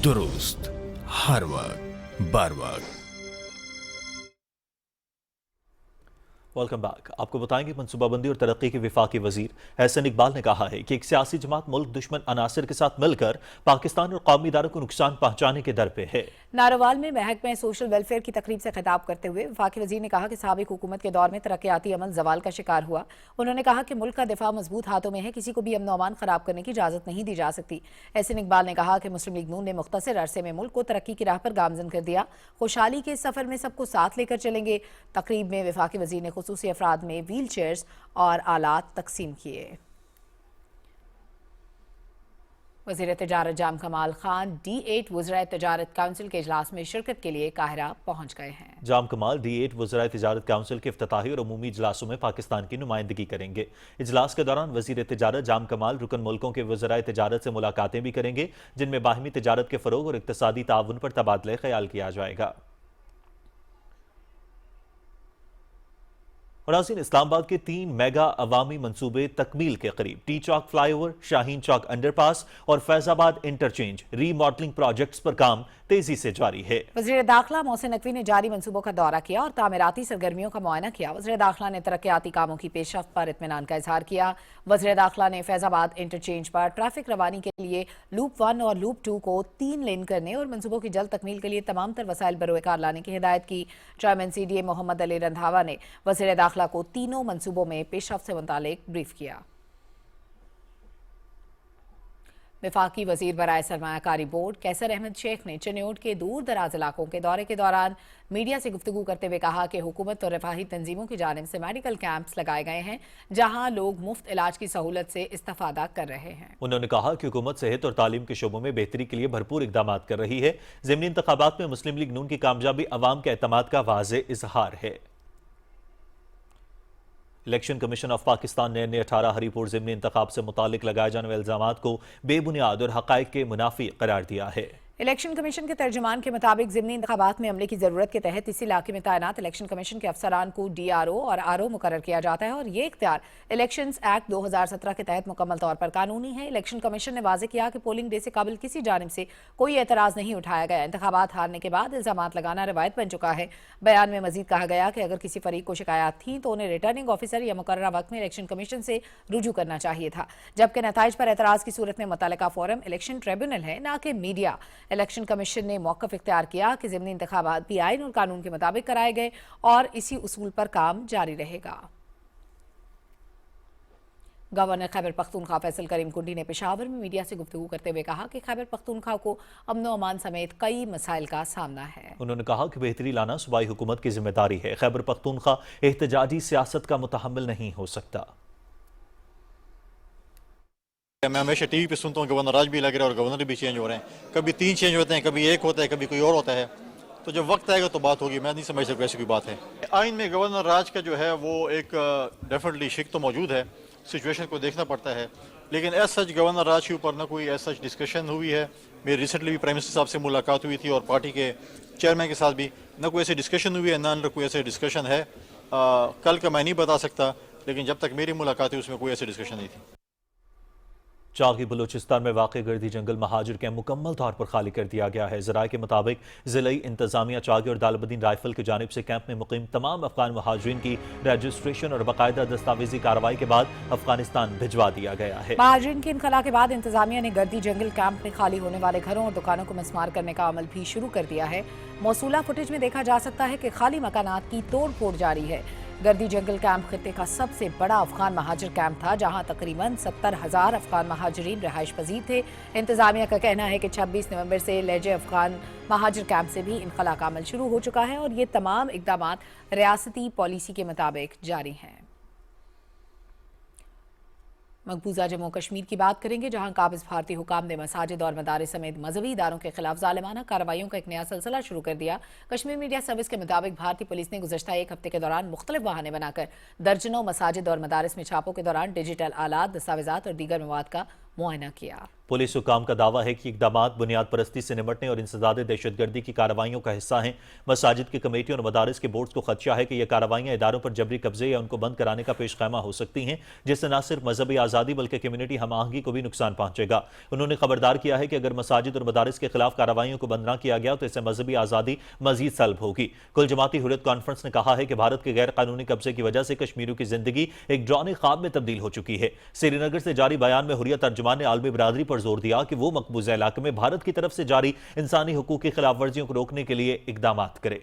दुरुस्त हर वक्त बार वक्त। Welcome back. आपको बताएंगे मनसूबाबंदी और तरक्की के वफाकी वजीर एहसन इकबाल ने कहा है कि एक सियासी जमात मुल्क दुश्मन अनासर के साथ मिलकर पाकिस्तान और कौमी इदारों को नुकसान पहुंचाने के दर पे है। नारोवाल में महकमा सोशल वेलफेयर की तकरीब से खिताब करते हुए वफाकी वजीर ने कहा कि साबिक हुकूमत के दौर में तरक्याती अमल जवाल का शिकार हुआ। उन्होंने कहा कि मुल्क का दिफा मजबूत हाथों में है, किसी को भी अमन अमान खराब करने की इजाजत नहीं दी जा सकती। एहसन इकबाल ने कहा कि मुस्लिम लीग नून ने मुख्तसर अरसे में मुल्क को तरक्की की राह पर गामजन कर दिया। खुशहाली के सफर में सबको साथ लेकर चलेंगे। तकरीब में वफाकी वजीर ने खुसूसी अफराद में व्हील चेयर्स और आलात तकसीम किए। वज़ीर तिजारत जाम कमाल खान D8 वज़राए तिजारत काउंसिल के इजलास में शिरकत के लिए काहिरा पहुंच गए हैं। जाम कमाल D8 वज़राए तिजारत काउंसिल के इफ्तिताही और उमूमी इजलासों में पाकिस्तान की नुमाइंदगी करेंगे। इजलास के दौरान वज़ीर तिजारत जाम कमाल रुकन मुल्कों के वज़राए तिजारत से मुलाकातें भी करेंगे, जिनमें बाहिमी तिजारत के फ़रोग और इक़्तिसादी ताउन पर तबादले ख्याल किया जाएगा। नाज़रीन, इस्लामाबाद के 3 मेगा अवामी मंसूबे तकमील के करीब। टी चौक फ्लाईओवर, शाहीन चौक अंडरपास और फैजाबाद इंटरचेंज रीमॉडलिंग प्रोजेक्ट्स पर काम तेजी से जारी है। वज़ीर दाखिला मोहसिन नकवी ने जारी मंसूबों का दौरा किया और तामीराती सरगर्मियों का मुआयना किया। वज़ीर दाखिला ने तरक्याती कामों की पेशरफ्त पर इत्मीनान का इजहार किया। वज़ीर दाखिला ने फैजाबाद इंटरचेंज पर ट्रैफिक रवानी के लिए लूप 1 और लूप 2 को 3 लेन करने और मंसूबों की जल्द तकमील के लिए तमाम तर वसाइल बरोकार लाने की हिदायत की। चेयरमैन CDA मोहम्मद अली रंधावा ने वज़ीर दाखिला को तीनों मंसूबों में पेशरफ्त से मुतालिक ब्रीफ किया। वफाकी वजीर बराए सरमायाकारी बोर्ड कैसर अहमद शेख ने चिन्योट के दूर दराज इलाकों के दौरे के दौरान मीडिया से गुफ्तगू करते हुए कहा कि हुकूमत और रफाही तंजीमों की जानिब से मेडिकल कैंप्स लगाए गए हैं, जहां लोग मुफ्त इलाज की सहूलत से इस्तेफादा कर रहे हैं। उन्होंने कहा कि हुकूमत सेहत और तालीम के शोबों में बेहतरी के लिए भरपूर इकदाम कर रही है। ज़िमनी इंतखाबात में मुस्लिम लीग नून की कामयाबी अवाम के एतमाद का वाज़े इजहार है। इलेक्शन कमीशन ऑफ पाकिस्तान ने 18 हरीपुर ज़िमनी इंतखाब से मुतालिक लगाए जाने वाले इल्जामात को बेबुनियाद और हक़ाइक़ के मुनाफी करार दिया है। इलेक्शन कमीशन के तर्जुमान के मुताबिक ज़िमनी इंतखाबात में अमले की ज़रूरत के तहत इसी इलाके में तैनात इलेक्शन कमीशन के अफसरान को DRO और RO मुकर्रर किया जाता है और ये इख्तियार इलेक्शंस एक्ट 2017 के तहत मुकम्मल तौर पर कानूनी है। इलेक्शन कमीशन ने वाज़ेह किया कि पोलिंग डे से काबिल किसी जानिब से कोई एतराज़ नहीं उठाया गया। इंतखाबात हारने के बाद इल्जामात लगाना रिवायत बन चुका है। बयान में मजीद कहा गया कि अगर किसी फरीक को शिकायत थी तो उन्हें रिटर्निंग ऑफिसर या मुकर्ररा वक्त में इलेक्शन कमीशन से रुजू करना चाहिए था, जबकि नताइज पर एतराज़ की सूरत में मुतल्लिका फोरम इलेक्शन ट्रिब्यूनल है, न कि मीडिया। इलेक्शन कमीशन ने मौक़िफ़ इख्तियार किया कि ज़िमनी इंतखाबात भी आइन और कानून के मुताबिक कराए गए और इसी उसूल पर काम जारी रहेगा। गवर्नर खैबर पख्तूनख्वा फैसल करीम कुंडी ने पेशावर में मीडिया से गुफ्तगू करते हुए कहा कि खैबर पख्तूनख्वा को अमन व अमान समेत कई मसाइल का सामना है। उन्होंने कहा कि बेहतरी लाना सूबाई हुकूमत की जिम्मेदारी है। खैबर पख्तूनख्वा एहतजाजी सियासत का मुतहम्मिल नहीं हो सकता। मैं हमेशा टीवी पे सुनता हूँ गवर्नर आज भी लग रहा है और गवर्नर भी चेंज हो रहे हैं, कभी 3 चेंज होते हैं, कभी 1 होता है, कभी कोई और होता है। तो जब वक्त आएगा तो बात होगी, मैं नहीं समझ सकता ऐसी कोई बात है। आइन में गवर्नर राज का जो है वो एक डेफिनेटली शिक तो मौजूद है, सिचुएशन को देखना पड़ता है, लेकिन एज सच गवर्नर राज के ऊपर ना कोई एज सच डिस्कशन हुई है। मेरी रिसेंटली भी प्राइम मिनिस्टर साहब से मुलाकात हुई थी और पार्टी के चेयरमैन के साथ भी ना कोई ऐसी डिस्कशन हुई है, ना कोई ऐसी डिस्कशन है। कल का मैं नहीं बता सकता, लेकिन जब तक मेरी मुलाकात हुई उसमें कोई ऐसी डिस्कशन नहीं थी। चागी बलूचिस्तान में वाक़ गर्दी जंगल महाजिर कैंप मुकम्मल तौर पर खाली कर दिया गया है। ज़राए के मुताबिक ज़िलाई इंतजामिया चागी और दालबदीन राइफल की जानिब से कैंप में मुकीम तमाम अफगान महाजरीन की रजिस्ट्रेशन और बाकायदा दस्तावेजी कार्रवाई के बाद अफगानिस्तान भिजवा दिया गया है। महाजरीन की इनखला के बाद इंतजामिया ने गर्दी जंगल कैंप में खाली होने वाले घरों और दुकानों को मस्मार करने का अमल भी शुरू कर दिया है। मौसूला फुटेज में देखा जा सकता है कि खाली मकानात की तोड़ फोड़ जारी है। गर्दी जंगल कैंप खित्ते का सबसे बड़ा अफगान महाजिर कैंप था, जहां तकरीबन 70,000 अफगान महाजरीन रिहाइश पजीर थे। इंतजामिया का कहना है कि 26 नवंबर से लहजे अफगान महाजिर कैंप से भी इनखला का अमल शुरू हो चुका है और ये तमाम इकदाम रियासती पॉलिसी के मुताबिक जारी हैं। مقبوضہ جموں کشمیر کی بات کریں گے، جہاں قابض بھارتی حکام نے مساجد اور مدارس سمیت مذہبی اداروں کے خلاف ظالمانہ کارروائیوں کا ایک نیا سلسلہ شروع کر دیا۔ کشمیر میڈیا سروس کے مطابق بھارتی پولیس نے گزشتہ ایک ہفتے کے دوران مختلف بہانے بنا کر درجنوں مساجد اور مدارس میں چھاپوں کے دوران ڈیجیٹل آلات، دستاویزات اور دیگر مواد کا معائنہ کیا۔ پولیس حکام کا دعویٰ ہے کہ اقدامات بنیاد پرستی سے نمٹنے اور انسداد دہشت گردی کی کارروائیوں کا حصہ ہیں۔ مساجد کی کمیٹیوں اور مدارس کے بورڈز کو خدشہ ہے کہ یہ کارروائیاں اداروں پر جبری قبضے یا ان کو بند کرانے کا پیش خیمہ ہو سکتی ہیں، جس سے نہ صرف مذہبی آزادی بلکہ کمیونٹی ہم آہنگی کو بھی نقصان پہنچے گا۔ انہوں نے خبردار کیا ہے کہ اگر مساجد اور مدارس کے خلاف کارروائیوں کو بند نہ کیا گیا تو اس سے مذہبی آزادی مزید سلب ہوگی۔ کل جماعتی حریت کانفرنس نے کہا ہے کہ بھارت کے غیر قانونی قبضے کی وجہ سے کشمیریوں کی زندگی ایک ڈرانے خواب میں تبدیل ہو چکی ہے۔ سری نگر سے جاری بیان میں حریت ترجمان نے عالمی برادری پر زور دیا کہ وہ مقبوضہ علاقے میں بھارت کی طرف سے جاری انسانی حقوق کی خلاف ورزیوں کو روکنے کے لیے اقدامات کرے۔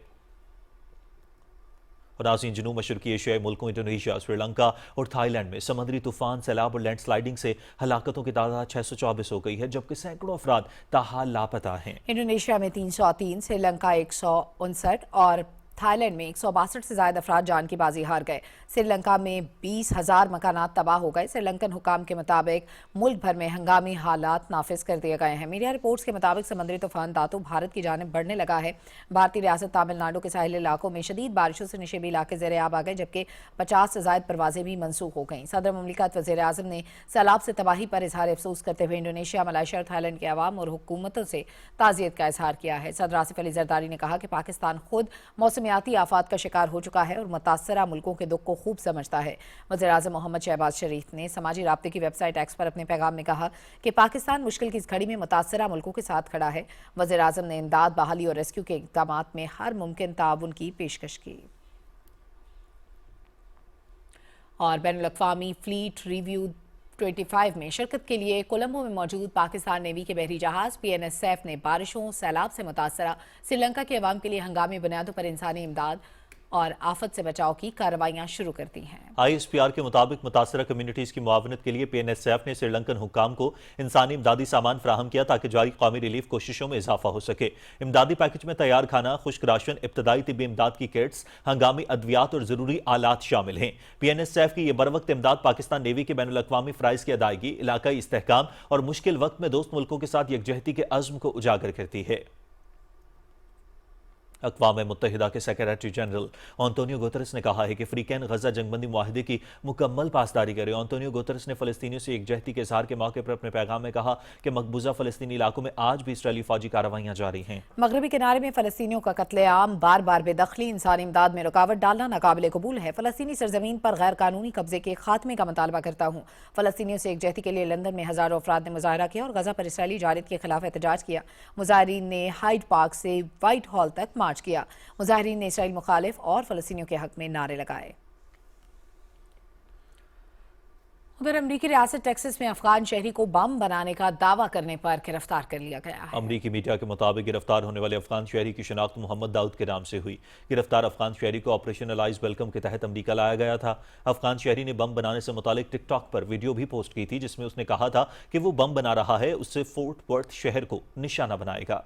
اور ناظرین، جنوب مشرقی ایشیائی ملکوں انڈونیشیا، سری لنکا اور تھائی لینڈ میں سمندری طوفان، سیلاب اور لینڈ سلائیڈنگ سے ہلاکتوں کی تعداد 624 ہو گئی ہے، جبکہ سینکڑوں افراد تاحال لاپتہ ہیں۔ انڈونیشیا میں 303، سری لنکا 159 اور تھائی لینڈ میں 162 سے زائد افراد جان کی بازی ہار گئے۔ سری لنکا میں 20,000 مکانات تباہ ہو گئے۔ سری لنکن حکام کے مطابق ملک بھر میں ہنگامی حالات نافذ کر دیے گئے ہیں۔ میڈیا رپورٹس کے مطابق سمندری طوفان تاتو بھارت کی جانب بڑھنے لگا ہے۔ بھارتی ریاست تامل ناڈو کے ساحلی علاقوں میں شدید بارشوں سے نشیبی علاقے زیر آب آ گئے، جبکہ 50 سے زائد پروازیں بھی منسوخ ہو گئیں۔ صدر مملکت وزیر اعظم نے سیلاب سے تباہی پر اظہار افسوس کرتے ہوئے انڈونیشیا، ملائیشیا اور تھائی لینڈ کے عوام اور حکومتوں سے تعزیت کا اظہار کیا ہے۔ صدر آصف علی زرداری نے کہا کہ پاکستان خود موسمیاتی آفات کا شکار ہو چکا ہے اور متاثرہ ملکوں کے دکھ کو خوب سمجھتا ہے۔ وزیر اعظم محمد شہباز شریف نے سماجی رابطے کی ویب سائٹ ایکس پر اپنے پیغام میں کہا کہ پاکستان مشکل کی اس گھڑی میں متاثرہ ملکوں کے ساتھ کھڑا ہے۔ وزیر اعظم نے امداد، بحالی اور ریسکیو کے اقدامات میں ہر ممکن تعاون کی پیشکش کی۔ اور بین الاقوامی فلیٹ ریویو 25 میں شرکت کے لیے کولمبو میں موجود پاکستان نیوی کے بحری جہاز PNSF نے بارشوں، سیلاب سے متاثرہ سری لنکا کے عوام کے لیے ہنگامی بنیادوں پر انسانی امداد اور آفت سے بچاؤ کی کارروائیاں شروع کر دی ہیں۔ ISPR کے مطابق متاثرہ کمیونٹیز کی معاونت کے لیے PNSF نے سری لنکن حکام کو انسانی امدادی سامان فراہم کیا تاکہ جاری قومی ریلیف کوششوں میں اضافہ ہو سکے۔ امدادی پیکج میں تیار کھانا، خشک راشن، ابتدائی طبی امداد کی کٹس، ہنگامی ادویات اور ضروری آلات شامل ہیں۔ PNSF کی یہ بروقت امداد پاکستان نیوی کے بین الاقوامی فرائض کی ادائیگی، علاقائی استحکام اور مشکل وقت میں دوست ملکوں کے ساتھ یکجہتی کے عزم کو اجاگر کرتی ہے۔ اقوام متحدہ کے سیکریٹری جنرل انطونیو گوترس نے کہا ہے کہ فریقین غزہ جنگ بندی معاہدے کی مکمل پاسداری کرے۔ انطونیو گوترس نے فلسطینیوں سے یکجہتی کے اظہار کے موقع پر اپنے پیغام میں کہا کہ مقبوضہ فلسطینی علاقوں میں آج بھی اسرائیلی فوجی کارروائیاں جاری ہیں۔ مغربی کنارے میں فلسطینیوں کا قتل عام، بار بار بے دخلی، انسانی امداد میں رکاوٹ ڈالنا ناقابل قبول ہے۔ فلسطینی سرزمین پر غیر قانونی قبضے کے خاتمے کا مطالبہ کرتا ہوں۔ فلسطینیوں سے یکجہتی کے لیے لندن میں ہزاروں افراد نے مظاہرہ کیا اور غزہ پر اسرائیلی جارحیت کے خلاف احتجاج کیا۔ مظاہرین نے ہائیڈ پارک سے وائٹ ہال تک مارچ کیا۔ مظاہرین نے اسرائیل مخالف اور فلسطینیوں کے حق میں نعرے لگائے۔ ادھر امریکی ریاست ٹیکساس میں افغان شہری کو بم بنانے کا دعویٰ کرنے پر گرفتار کر لیا گیا ہے۔ امریکی میڈیا کے مطابق گرفتار ہونے والے افغان شہری کی شناخت محمد داؤد کے نام سے ہوئی۔ گرفتار افغان شہری کو آپریشن الائز ویلکم کے تحت امریکہ لایا گیا تھا۔ افغان شہری نے بم بنانے سے متعلق ٹک ٹاک پر ویڈیو بھی پوسٹ کی تھی، جس میں اس نے کہا تھا کہ وہ بم بنا رہا ہے، اس سے فورٹ ورتھ شہر کو نشانہ بنائے گا۔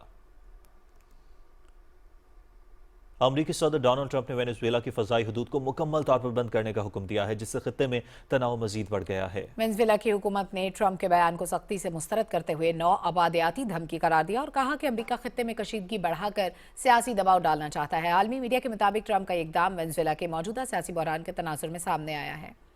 امریکی صدر ڈونلڈ ٹرمپ نے وینزویلا کی فضائی حدود کو مکمل طور پر بند کرنے کا حکم دیا ہے، جس سے خطے میں تناؤ مزید بڑھ گیا ہے۔ وینزویلا کی حکومت نے ٹرمپ کے بیان کو سختی سے مسترد کرتے ہوئے نو آبادیاتی دھمکی قرار دیا اور کہا کہ امریکہ خطے میں کشیدگی بڑھا کر سیاسی دباؤ ڈالنا چاہتا ہے۔ عالمی میڈیا کے مطابق ٹرمپ کا یہ اقدام وینزویلا کے موجودہ سیاسی بحران کے تناظر میں سامنے آیا ہے۔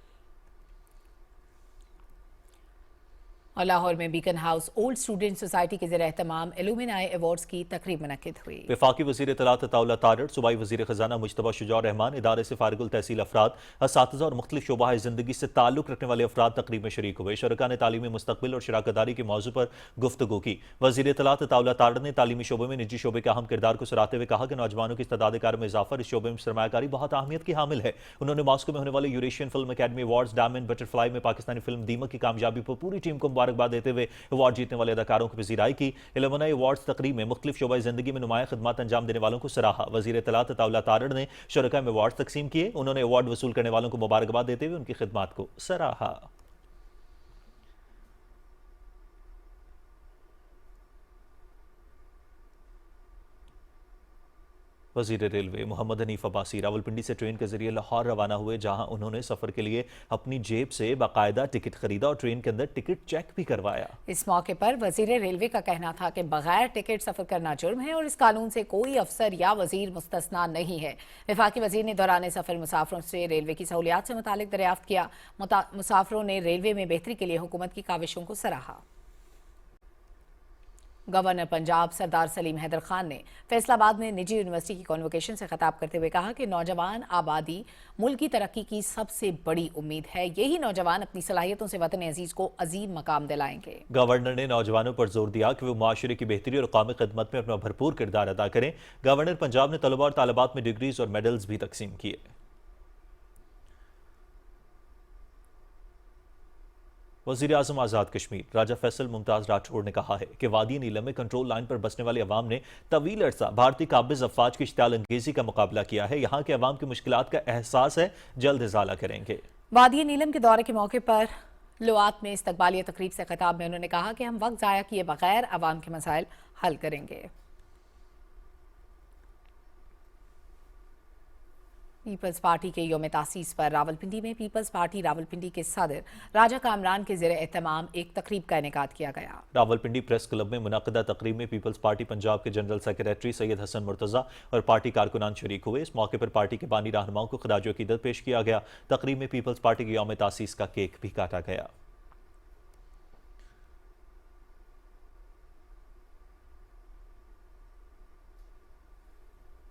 اور لاہور میں Beaconhouse old student society کے زیر اہتمام ایلومینائی ایوارڈز کی تقریب منعقد ہوئی۔ وفاقی وزیر اطلاعات عطاءاللہ تارڑ، صوبائی وزیر خزانہ مجتبیٰ شجاع الرحمان، ادارے سے فارغ التحصیل افراد، اساتذہ اور مختلف شعبہ زندگی سے تعلق رکھنے والے افراد تقریب میں شریک ہوئے۔ شرکاء نے تعلیمی مستقبل اور شراکت داری کے موضوع پر گفتگو کی۔ وزیر اطلاعات عطاءاللہ تارڑ نے تعلیمی شعبے میں نجی شعبے کے اہم کردار کو سراہتے ہوئے کہا کہ نوجوانوں کی استعداد کار میں اضافہ اور اس شعبے میں سرمایہ کاری بہت اہمیت کی حامل ہے۔ انہوں نے ماسکو میں ہونے والے Eurasian film academy awards diamond butter fly میں پاکستانی فلم دیمک کی کامیابی پر پوری ٹیم کو مبارکباد دیتے ہوئے ایوارڈ جیتنے والے اداکاروں کی پذیرائی کی۔ ایلومنائی ایوارڈز تقریب میں مختلف شعبۂ زندگی میں نمایاں خدمات انجام دینے والوں کو سراہا۔ وزیر اطلاعات عطاءاللہ تارڑ نے شرکاء میں ایوارڈز تقسیم کیے۔ انہوں نے ایوارڈ وصول کرنے والوں کو مبارکباد دیتے ہوئے ان کی خدمات کو سراہا۔ वजीर रेलवे मोहम्मद हनीफ अब्बासी रावलपिंडी से ट्रेन के जरिए लाहौर रवाना हुए, जहां उन्होंने सफर के लिए अपनी जेब से बाकायदा टिकट खरीदा और ट्रेन के अंदर टिकट चेक भी करवाया। इस मौके पर वजीर रेलवे का कहना था कि बगैर टिकट सफर करना जुर्म है और इस कानून से कोई अफसर या वजीर मुस्तस्ना नहीं है। वफाकी वजीर ने दौरान सफर मुसाफिरों से रेलवे की सहूलियात से मुतालिक दरियाफ्त किया। मुसाफिरों ने रेलवे में बेहतरी के लिए हुकूमत की काविशों को सराहा। गवर्नर पंजाब सरदार सलीम हैदर खान ने फैसलाबाद में निजी यूनिवर्सिटी की कॉन्वोकेशन से खिताब करते हुए कहा कि नौजवान आबादी मुल्क की तरक्की की सबसे बड़ी उम्मीद है। यही नौजवान अपनी सलाहियतों से वतन अजीज को अजीम मकाम दिलाएंगे। गवर्नर ने नौजवानों पर जोर दिया कि वो माशरे की बेहतरी और कौमी खिदमत में अपना भरपूर किरदार अदा करें। गवर्नर पंजाब ने तलबा और तालिबात में डिग्रीज और मेडल्स भी तकसीम किए। वज़ीर आज़म आज़ाद कश्मीर राजा फैसल मुमताज़ राठौड़ ने कहा है कि वादी नीलम में कंट्रोल लाइन पर बसने वाले अवाम ने तवील अरसा भारतीय काबिज अफवाज की इश्तियाल अंगेजी का मुकाबला किया है। यहाँ के अवाम की मुश्किलात का एहसास है, जल्द इजाला करेंगे। वादी नीलम के दौरे के मौके पर लुआत में इस्तकबालिया तकरीब से खिताब में उन्होंने कहा कि हम वक्त ज़ाया किए बगैर अवाम के मसाइल हल करेंगे। पीपल्स पार्टी के यौम तासीस पर रावलपिंडी में पीपल्स पार्टी रावलपिंडी के सदर राजा कामरान के ज़ेरे एहतमाम एक तकरीब का इनेकाद किया गया। रावलपिंडी प्रेस क्लब में मुनक़दा तकरीब में पीपल्स पार्टी पंजाब के जनरल सेक्रेटरी सैयद हसन मुर्तज़ा और पार्टी कारकुनान शरीक हुए। इस मौके पर पार्टी के बानी रहनुमाओं को खिराज अक़ीदत पेश किया गया। तकरीब में पीपल्स पार्टी के यौम तासीस का केक भी काटा गया।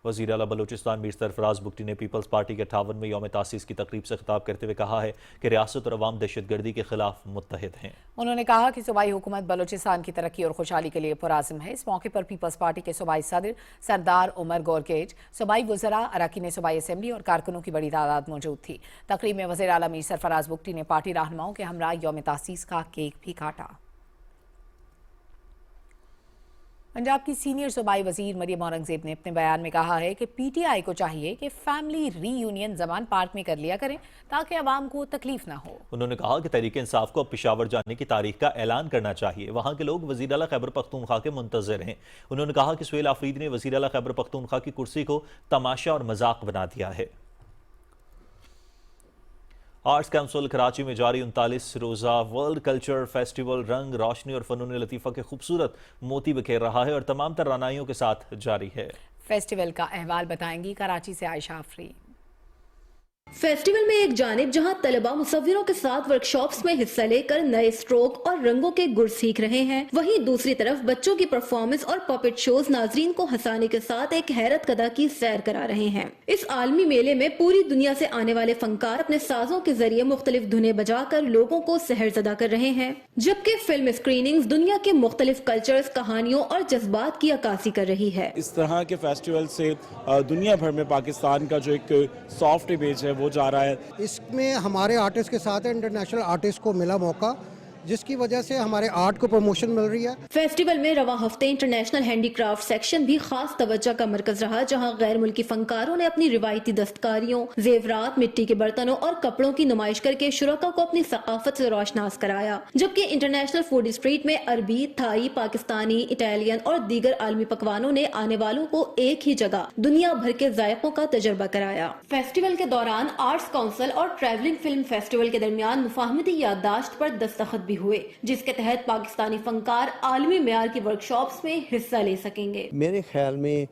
वज़ीर आला बलूचिस्तान मीर सरफराज बुगटी ने पीपल्स पार्टी के 58 में यौम तासीस की तकरीब से खिताब करते हुए कहा है कि रियासत और अवाम दहशतगर्दी के खिलाफ मुत्तहिद हैं। उन्होंने कहा कि सूबाई हुकूमत बलूचिस्तान की तरक्की और खुशहाली के लिए पुराज़म है। इस मौके पर पीपल्स पार्टी के सूबाई सदर सरदार उमर गोरकेज, सूबाई वज़रा, अरकान सूबाई असम्बली और कारकुनों की बड़ी तादाद मौजूद थी। तकरीब में वज़ीर आला मीर सरफराज बुगटी ने पार्टी रहनुमाओं के हमरा यौम तासीस का केक भी काटा। पंजाब की सीनियर सूबाई वजीर मरियम औरंगजेब ने अपने बयान में कहा है कि पीटीआई को चाहिए कि फैमिली रीयूनियन जमान पार्क में कर लिया करें ताकि आवाम को तकलीफ ना हो। उन्होंने कहा कि तहरीक इंसाफ को अब पेशावर जाने की तारीख का ऐलान करना चाहिए। वहां के लोग वज़ीर आला खैबर पख्तूनख्वा के मुंतज़िर हैं। उन्होंने कहा कि सुहेल आफरीदी ने वज़ीर आला खैबर पख्तूनख्वा की कुर्सी को तमाशा और मजाक बना दिया है। आर्ट्स काउंसिल कराची में जारी 39 रोज़ा वर्ल्ड कल्चर फेस्टिवल रंग, रोशनी और फनून लतीफ़ा के खूबसूरत मोती बिखेर रहा है और तमाम तरानाइयों के साथ जारी है। फेस्टिवल का अहवाल बताएंगी कराची से आयशा आफरीन। फेस्टिवल में एक जानिब जहां तलबा मुसव्विरों के साथ वर्कशॉप्स में हिस्सा लेकर नए स्ट्रोक और रंगों के गुर सीख रहे हैं, वहीं दूसरी तरफ बच्चों की परफॉर्मेंस और पपेट शोज नाजरीन को हंसाने के साथ एक हैरत कदा की सैर करा रहे हैं। इस आलमी मेले में पूरी दुनिया से आने वाले फनकार अपने साजों के जरिए मुख्तलिफ धुनें बजाकर लोगों को सहरज़दा कर रहे हैं, जबकि फिल्म स्क्रीनिंग्स दुनिया के मुख्तलिफ कल्चर्स, कहानियों और जज्बात की अक्कासी कर रही है। इस तरह के फेस्टिवल से दुनिया भर में पाकिस्तान का जो एक सॉफ्ट इमेज है वो जा रहा है। इसमें हमारे आर्टिस्ट के साथ इंटरनेशनल आर्टिस्ट को मिला मौका, जिसकी वजह से हमारे आर्ट को प्रमोशन मिल रही है। फेस्टिवल में रवा हफ्ते इंटरनेशनल हैंडीक्राफ्ट सेक्शन भी खास तवज्जो का मरकज रहा, जहां गैर मुल्की फनकारों ने अपनी रिवायती दस्तकारियों, जेवरात, मिट्टी के बर्तनों और कपड़ों की नुमाइश करके शुरका को अपनी सकाफत से रोशनास कराया। जबकि इंटरनेशनल फूड स्ट्रीट में अरबी, थाई, पाकिस्तानी, इटालियन और दीगर आलमी पकवानों ने आने वालों को एक ही जगह दुनिया भर के जायकों का तजर्बा कराया। फेस्टिवल के दौरान आर्ट्स काउंसिल और ट्रैवलिंग फिल्म फेस्टिवल के दरमियान मुफाहमती याददाश्त पर दस्तखत भी हुए, जिसके तहत पाकिस्तानी फनकार आलमी मेयार की वर्कशॉप्स में हिस्सा ले सकेंगे। मेरे ख्याल में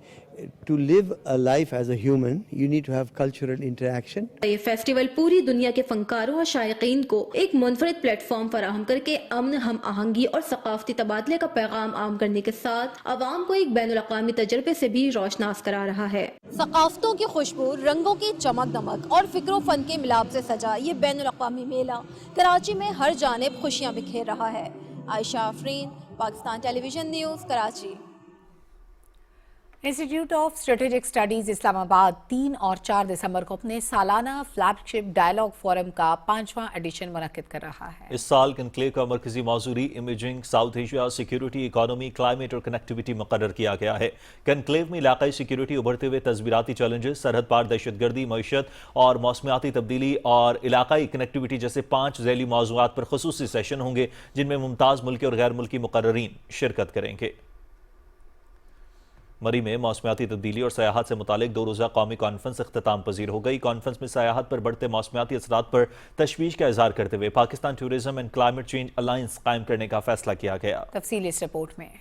to live a life as a human you need to have cultural interaction। ये फेस्टिवल पूरी दुनिया के फनकारों और शायकीन को एक मुनफरिद प्लेटफॉर्म फराहम करके अमन, हम आहंगी और सकाफती तबादले का पैगाम आम करने के साथ अवाम को एक बैनुल अक़वामी तजर्बे से भी रोशनास करा रहा है। सकाफतों की खुशबू, रंगों की चमक दमक और फिक्र फन के मिलाप से सजा ये बैनुल अक़वामी मेला कराची में हर जानिब खुशियाँ बिखेर रहा है। Ayesha Afreen, Pakistan television news, Karachi. Institute of strategic studies Islamabad 3 और 4 दिसंबर को अपने सालाना फ्लैगशिप डायलॉग फोरम का 5वां एडिशन मुनक्किद कर रहा है। इस साल कनक्लेव का मरकजी मौजू imaging south Asia, security, economy, climate और कनेक्टिविटी मुकर्रर किया गया है। कनक्लेव में इलाकाई सिक्योरिटी, उभरते हुए तस्वीराती चैलेंजेस, सरहद पार दहशतगर्दी, मईशत और मौसमियाती तब्दीली और इलाकाई कनेक्टिविटी जैसे 5 ज़ैली मौज़ूआत पर खुसूसी सेशन होंगे, जिनमें मुमताज़ मुल्की और गैर मुल्की मुकर्ररीन शिरकत करेंगे। मरी में मौसमियाती तब्दीली और सयाहत से मुतालिक 2 रोज़ा कौमी कॉन्फ्रेंस इख्तिताम पजीर हो गई। कॉन्फ्रेंस में सयाहत पर बढ़ते मौसमियाती असरात पर तशवीश का इजहार करते हुए Pakistan tourism and climate change alliance कायम करने का फैसला किया गया। तफसील इस रिपोर्ट में।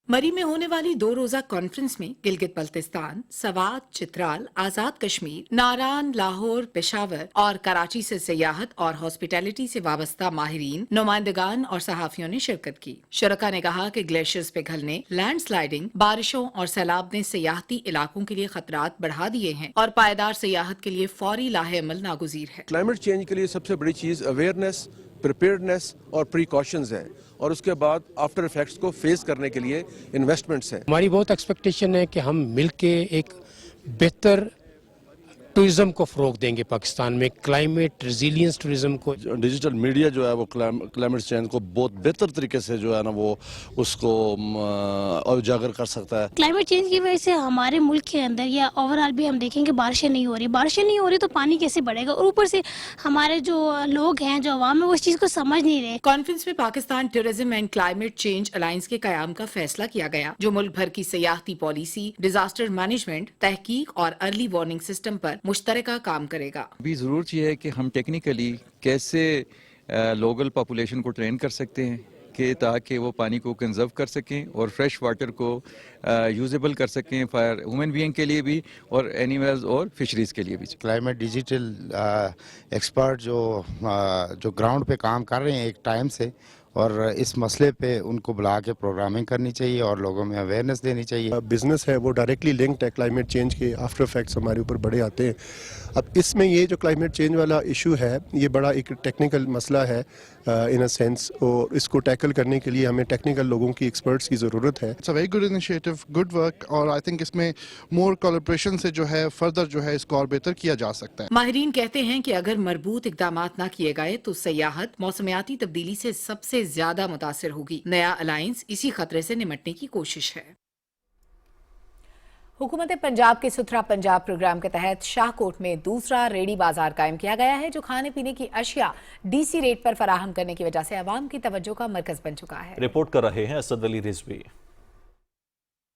मरी में होने वाली 2 रोजा कॉन्फ्रेंस में गिलगित बल्तिस्तान, सवात, चित्राल, आजाद कश्मीर, नारान, लाहौर, पेशावर और कराची से सियाहत और हॉस्पिटैलिटी से वाबस्ता माहिरीन, नुमाइंदगान और सहाफियों ने शिरकत की। शुरका ने कहा कि ग्लेशियर्स पिघलने, लैंडस्लाइडिंग, बारिशों और सैलाब ने सियाहती इलाकों के लिए खतरात बढ़ा दिए हैं और पायदार सियाहत के लिए फौरी लाहे-अमल नागुज़ीर है। क्लाइमेट चेंज के लिए सबसे बड़ी चीज़ अवेयरनेस, प्रिपेयर्डनेस और प्रिकॉशंस हैं, और उसके बाद आफ्टर इफेक्ट्स को फेस करने के लिए इन्वेस्टमेंट्स हैं। हमारी बहुत एक्सपेक्टेशन है कि हम मिलके एक बेहतर टूरिज्म को फ़रोग देंगे पाकिस्तान में, क्लाइमेट रेजिलियंस टूरिज्म को। डिजिटल मीडिया जो है वो क्लाइमेट चेंज को बहुत बेहतर तरीके से जो है ना वो उसको उजागर कर सकता है। क्लाइमेट चेंज की वजह से हमारे मुल्क के अंदर या ओवरऑल भी हम देखेंगे बारिशें नहीं हो रही तो पानी कैसे बढ़ेगा, और ऊपर से हमारे जो लोग हैं, जो अवाम है, वो इस चीज़ को समझ नहीं रहे। कॉन्फ्रेंस में Pakistan tourism and climate change alliance के कयाम का फैसला किया गया, जो मुल्क भर की सियाहती पॉलिसी, डिजास्टर मैनेजमेंट, तहकीक और अर्ली वार्निंग सिस्टम पर मुश्तरका काम करेगा। भी ज़रूरत ये है कि हम टेक्निकली कैसे लोकल पॉपुलेशन को ट्रेन कर सकते हैं कि ताकि वो पानी को कंजर्व कर सकें और फ्रेश वाटर को यूजेबल कर सकें फॉर ह्यूमन बीइंग के लिए भी और एनिमल्स और फिशरीज के लिए भी। क्लाइमेट डिजिटल एक्सपर्ट जो ग्राउंड पे काम कर रहे हैं एक टाइम से, और इस मसले पे उनको बुला के प्रोग्रामिंग करनी चाहिए और लोगों में अवेयरनेस देनी चाहिए। बिजनेस है वो डायरेक्टली लिंक्ड है क्लाइमेट चेंज के, आफ्टर इफेक्ट्स हमारे ऊपर बड़े आते हैं। अब इसमें ये जो क्लाइमेट चेंज वाला इशू है ये बड़ा एक टेक्निकल मसला है इन अ सेंस, और इसको टैकल करने के लिए हमें टेक्निकल लोगों की एक्सपर्ट्स की ज़रूरत है। It's a very good initiative, good work, और आई थिंक इसमें मोर कोलैबोरेशन से जो है फर्दर जो है इसको और बेहतर किया जा सकता है। माहिरीन कहते हैं कि अगर मरबूत इकदामात न किए गए तो सियाहत मौसमियाती तब्दीली से सबसे ज्यादा मुतासिर होगी। नया अलायंस इसी खतरे से निमटने की कोशिश है। हुकूमत पंजाब के सुथरा पंजाब प्रोग्राम के तहत शाहकोट में दूसरा रेडी बाजार कायम किया गया है, जो खाने पीने की अशिया डीसी रेट पर फराहम करने की वजह से अवाम की तवज्जो का मरकज बन चुका है। रिपोर्ट कर रहे हैं असद अली रिजवी।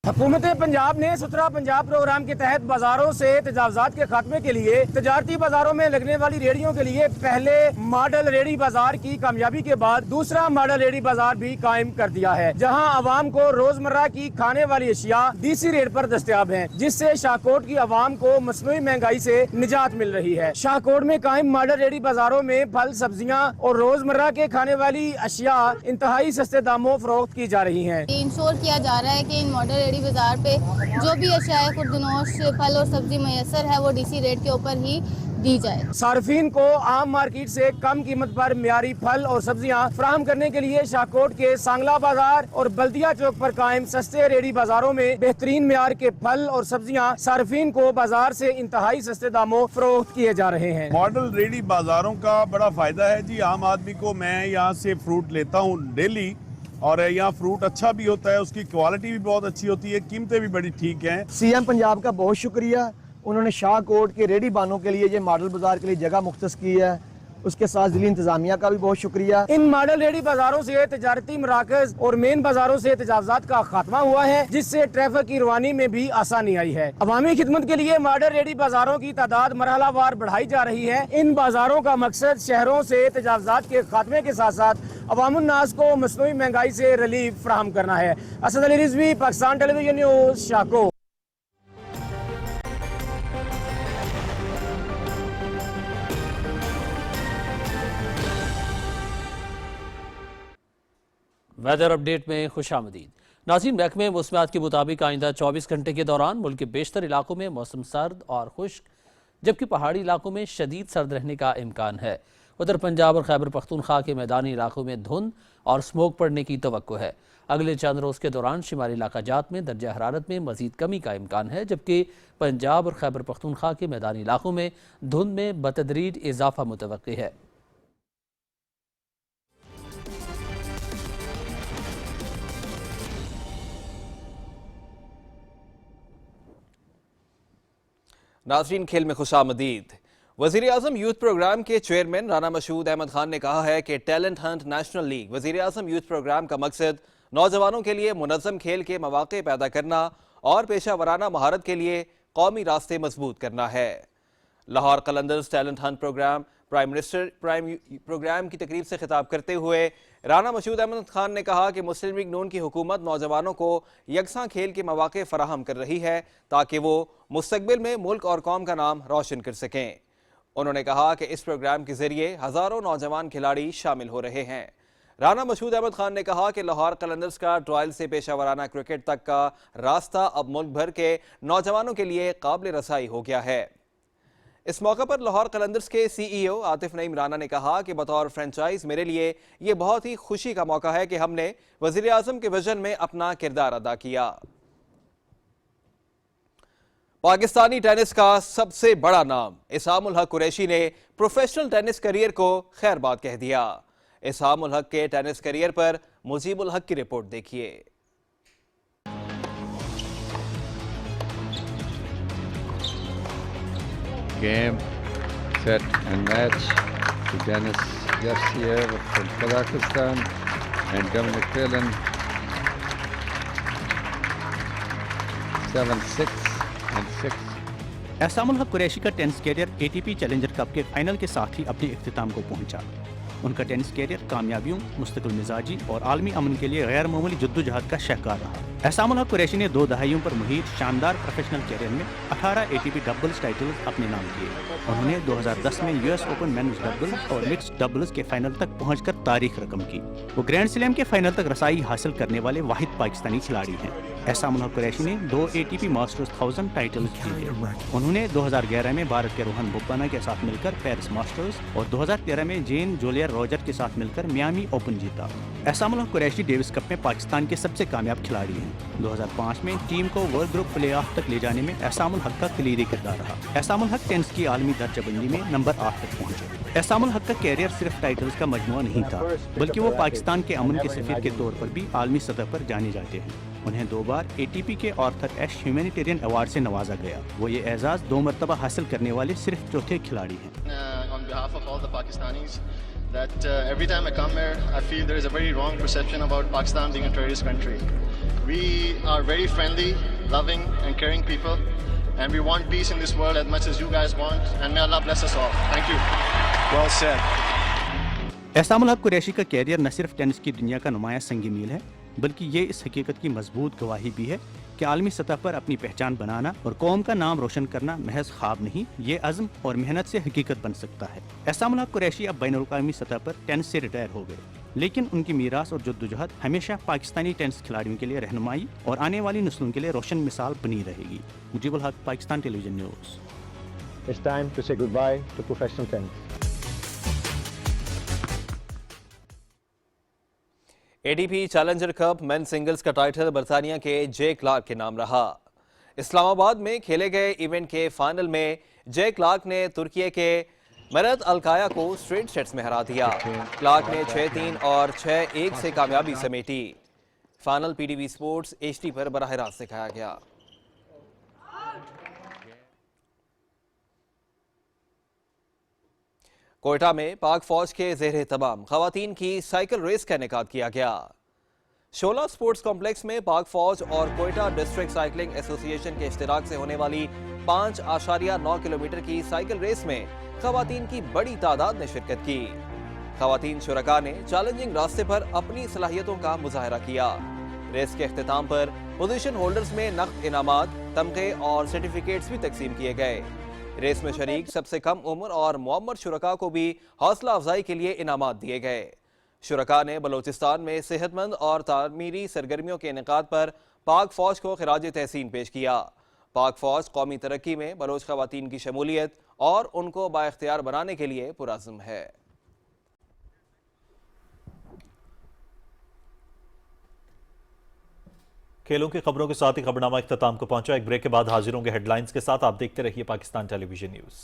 हुकूमत पंजाब ने सुथरा पंजाब प्रोग्राम के तहत बाजारों से तजावजात के खात्मे के लिए तजारती बाजारों में लगने वाली रेडियों के लिए पहले मॉडल रेडी बाजार की कामयाबी के बाद दूसरा मॉडल रेडी बाजार भी कायम कर दिया है, जहां आवाम को रोजमर्रा की खाने वाली अशिया डीसी रेट पर दस्तयाब है, जिससे शाहकोट की आवाम को मसनूई महंगाई से निजात मिल रही है। शाहकोट में कायम मॉडल रेडी बाजारों में फल, सब्जियां और रोजमर्रा के खाने वाली अशिया इंतहाई सस्ते दामों फरोख्त की जा रही है। इंश्योर किया जा रहा है कि इन मॉडल बाजार पे जो भी अशियाए खुर्दनोश फल और सब्जी मैसर है वो डीसी रेट के ऊपर ही दी जाए। सार्फिन को आम मार्केट से कम कीमत पर मियारी फल और सब्जियां फराहम करने के लिए शाहकोट के सांगला बाजार और बल्दिया चौक पर कायम सस्ते रेडी बाजारों में बेहतरीन मियार के फल और सब्जियां सार्फिन को बाजार से इंतहाई सस्ते दामों फरोख्त किए जा रहे हैं। मॉडल रेडी बाजारों का बड़ा फायदा है जी आम आदमी को। मैं यहाँ से फ्रूट लेता हूँ डेली और यहाँ फ्रूट अच्छा भी होता है, उसकी क्वालिटी भी बहुत अच्छी होती है, कीमतें भी बड़ी ठीक हैं। सीएम पंजाब का बहुत शुक्रिया, उन्होंने शाहकोट के रेडी बानों के लिए ये मॉडल बाजार के लिए जगह मुख्तस की है। उसके साथ जिली इंतजामिया का भी बहुत शुक्रिया। इन मॉडल रेडी बाजारों से तजारती मराकज और मेन बाजारों से तजावजात का खात्मा हुआ है, जिससे ट्रैफिक की रवानी में भी आसानी आई है। अवामी खिदमत के लिए मॉडल रेडी बाजारों की तादाद मरहलावार बढ़ाई जा रही है। इन बाजारों का मकसद शहरों से तजावजात के खात्मे के साथ साथ अवामुन्नास को मसनूई महंगाई से रिलीफ फराहम करना है। Asad Ali Rizvi, Pakistan television news, Shahkot. Weather update में खुशामदीद। नाज़रीन, महकमे मौसमियात के मुताबिक आइंदा 24 घंटे के दौरान मुल्क के बेशतर इलाकों में मौसम सर्द और खुश्क, जबकि पहाड़ी इलाकों में शदीद सर्द रहने का इम्कान है। उधर पंजाब और खैबर पख्तूनख्वा के मैदानी इलाकों में धुंध और स्मोक पड़ने की तवक्को है। अगले चंद रोज़ के दौरान शुमारी इलाकाजात में दर्जा हरारत में मजीद कमी का इम्कान है, जबकि पंजाब और खैबर पख्तूनख्वा के मैदानी इलाकों में धुंध में बतदरीज इजाफा मुतवक्की है। नाज़रीन, खेल में खुशामदीद। वज़ीर आज़म यूथ प्रोग्राम के चेयरमैन राना मशहूद अहमद खान ने कहा है कि टैलेंट हंट नेशनल लीग वज़ीर आज़म यूथ प्रोग्राम का मकसद नौजवानों के लिए मुनज़्ज़म खेल के मौक़े पैदा करना और पेशा वराना महारत के लिए कौमी रास्ते मजबूत करना है। Lahore Qalandars talent hunt program program की तकरीब से खिताब करते हुए राना मशहूद अहमद खान ने कहा कि मुस्लिम लीग नून की हुकूमत नौजवानों को यकसां खेल के मौक़े फराहम कर रही है ताकि वो मुस्तक़बिल में मुल्क और कौम का नाम रोशन कर सकें। उन्होंने कहा कि इस प्रोग्राम के जरिए हज़ारों नौजवान खिलाड़ी शामिल हो रहे हैं। राना मशहूद अहमद खान ने कहा कि लाहौर कलंदर्स का ट्रायल से पेशा वराना क्रिकेट तक का रास्ता अब मुल्क भर के नौजवानों के लिए काबिल रसाई हो गया है। इस मौके पर लाहौर कलंदर्स के CEO आतिफ नईम राना ने कहा कि बतौर फ्रेंचाइज मेरे लिए ये बहुत ही खुशी का मौका है कि हमने वज़ीर आज़म के विजन में अपना किरदार अदा किया। पाकिस्तानी टेनिस का सबसे बड़ा नाम इसाम उल हक कुरैशी ने प्रोफेशनल टेनिस करियर को खैरबाद कह दिया। इसाम उल हक के टेनिस करियर पर मुजीब उल हक की रिपोर्ट देखिए। Game, set and match to Denis Yevsiev from Kazakhstan and Dominic Phelan 7-6 and 6. इसाम उल हक कुरैशी का tennis career ATP challenger cup के फाइनल के साथ ही अपने इख्तिताम को पहुंचा। उनका टेनिस कैरियर कामयाबियों, मुस्तकिल मिजाजी और आलमी अमन के लिए गैर मामूली जद्दोजहद का शाहकार रहा। इसाम उल हक कुरैशी ने 2 दहाइयों पर मुहित शानदार प्रोफेशनल कैरियर में 18 ATP डबल्स टाइटल्स अपने नाम किए। उन्होंने 2010 में US ओपन मेंस डबल्स और मिक्स्ड डबल्स के फाइनल तक पहुंचकर तारीख रकम की। वो ग्रैंड स्लैम के फाइनल तक रसाई हासिल करने वाले वाहिद पाकिस्तानी खिलाड़ी हैं। इसाम उल हक कुरैशी ने 2 ATP मास्टर्स 1000 टाइटल जीते। उन्होंने 2011 में भारत के रोहन बोपन्ना के साथ मिलकर पेरिस मास्टर्स और 2013 में जेन जूलियर रॉजर के साथ मिलकर मियामी ओपन जीता। इसाम उल हक कुरैशी डेविस कप में पाकिस्तान के सबसे कामयाब खिलाड़ी हैं। 2005 में टीम को वर्ल्ड ग्रुप प्ले ऑफ तक ले जाने में इसाम उल हक का कलीदी किरदार रहा। इसाम उल हक टेनिस की आलमी दर्जाबंदी में नंबर 8 तक पहुंचे। इसाम उल हक का कैरियर सिर्फ टाइटल्स का मजमुआ नहीं था, बल्कि वो पाकिस्तान के अमन के सफीर के तौर पर भी आलमी सतह पर जाने जाते हैं। उन्हें 2 बार ATP के आर्थर एश ह्यूमैनिटेरियन अवार्ड से नवाजा गया। वो ये एजाज 2 मरतबा हासिल करने वाले सिर्फ चौथे खिलाड़ी हैं। That every time I come here, I feel there is a very wrong perception about Pakistan being a terrorist country. We are very friendly, loving and caring people, and we want peace in this world as much as you guys want, and may Allah bless us all. Thank you. Well said. इसाम उल हक कुरैशी का career न सिर्फ tennis की दुनिया का नुमाया संगी मील है, बल्कि ये इस हकीकत की मजबूत गवाही भी है कि आलमी सतह पर अपनी पहचान बनाना और कौम का नाम रोशन करना महज ख्वाब नहीं, ये अज़्म और मेहनत से हकीकत बन सकता है। इसाम उल हक कुरैशी अब बैनुल-अक़वामी सतह पर टेनिस से रिटायर हो गए, लेकिन उनकी मीरास और जद्दोजहद हमेशा पाकिस्तानी टेनिस खिलाड़ियों के लिए रहनुमाई और आने वाली नस्लों के लिए रोशन मिसाल बनी रहेगी। Mujib ul Haq, Pakistan television news. It's time to say goodbye to professional tennis. ATP challenger cup main singles का टाइटल बरतानिया के जे क्लार्क के नाम रहा। इस्लामाबाद में खेले गए इवेंट के फाइनल में जे क्लार्क ने तुर्की के मरद अलकाया को स्ट्रेट सेट्स में हरा दिया। क्लार्क ने 6-3 और 6-1 से कामयाबी समेटी। फाइनल PTV स्पोर्ट्स HD पर बराह रास्त दिखाया गया। कोयटा में पाक फौज के ज़ेरे तमाम खवातीन की साइकिल रेस का इनेकाद किया गया। शोला स्पोर्ट्स कॉम्प्लेक्स में पाक फौज और कोयटा डिस्ट्रिक्ट साइकिलिंग एसोसिएशन के इश्तिराक से होने वाली 5.9 किलोमीटर की साइकिल रेस में खवातीन की बड़ी तादाद ने शिरकत की। खवातीन शुरका ने चैलेंजिंग रास्ते पर अपनी सलाहियतों का मुजाहरा किया। रेस के इख्तिताम पर पोजीशन होल्डर्स में नक़द इनामात, तमगे और सर्टिफिकेट्स भी तकसीम किए गए। रेस में शरीक सबसे कम उम्र और मुअम्मर शुरका को भी हौसला अफजाई के लिए इनामात दिए गए। शुरका ने बलोचिस्तान में सेहतमंद और तामीरी सरगर्मियों के इनेकाद पर पाक फौज को खिराज तहसीन पेश किया। पाक फौज कौमी तरक्की में बलोच खवातीन की शमूलियत और उनको बाइख्तियार बनाने के लिए पुरअज़्म है। खेलों की खबरों के साथ ही खबरनामा इख्तिताम को पहुंचा। एक ब्रेक के बाद हाजिर होंगे हेडलाइंस के साथ। आप देखते रहिए पाकिस्तान टेलीविजन न्यूज़।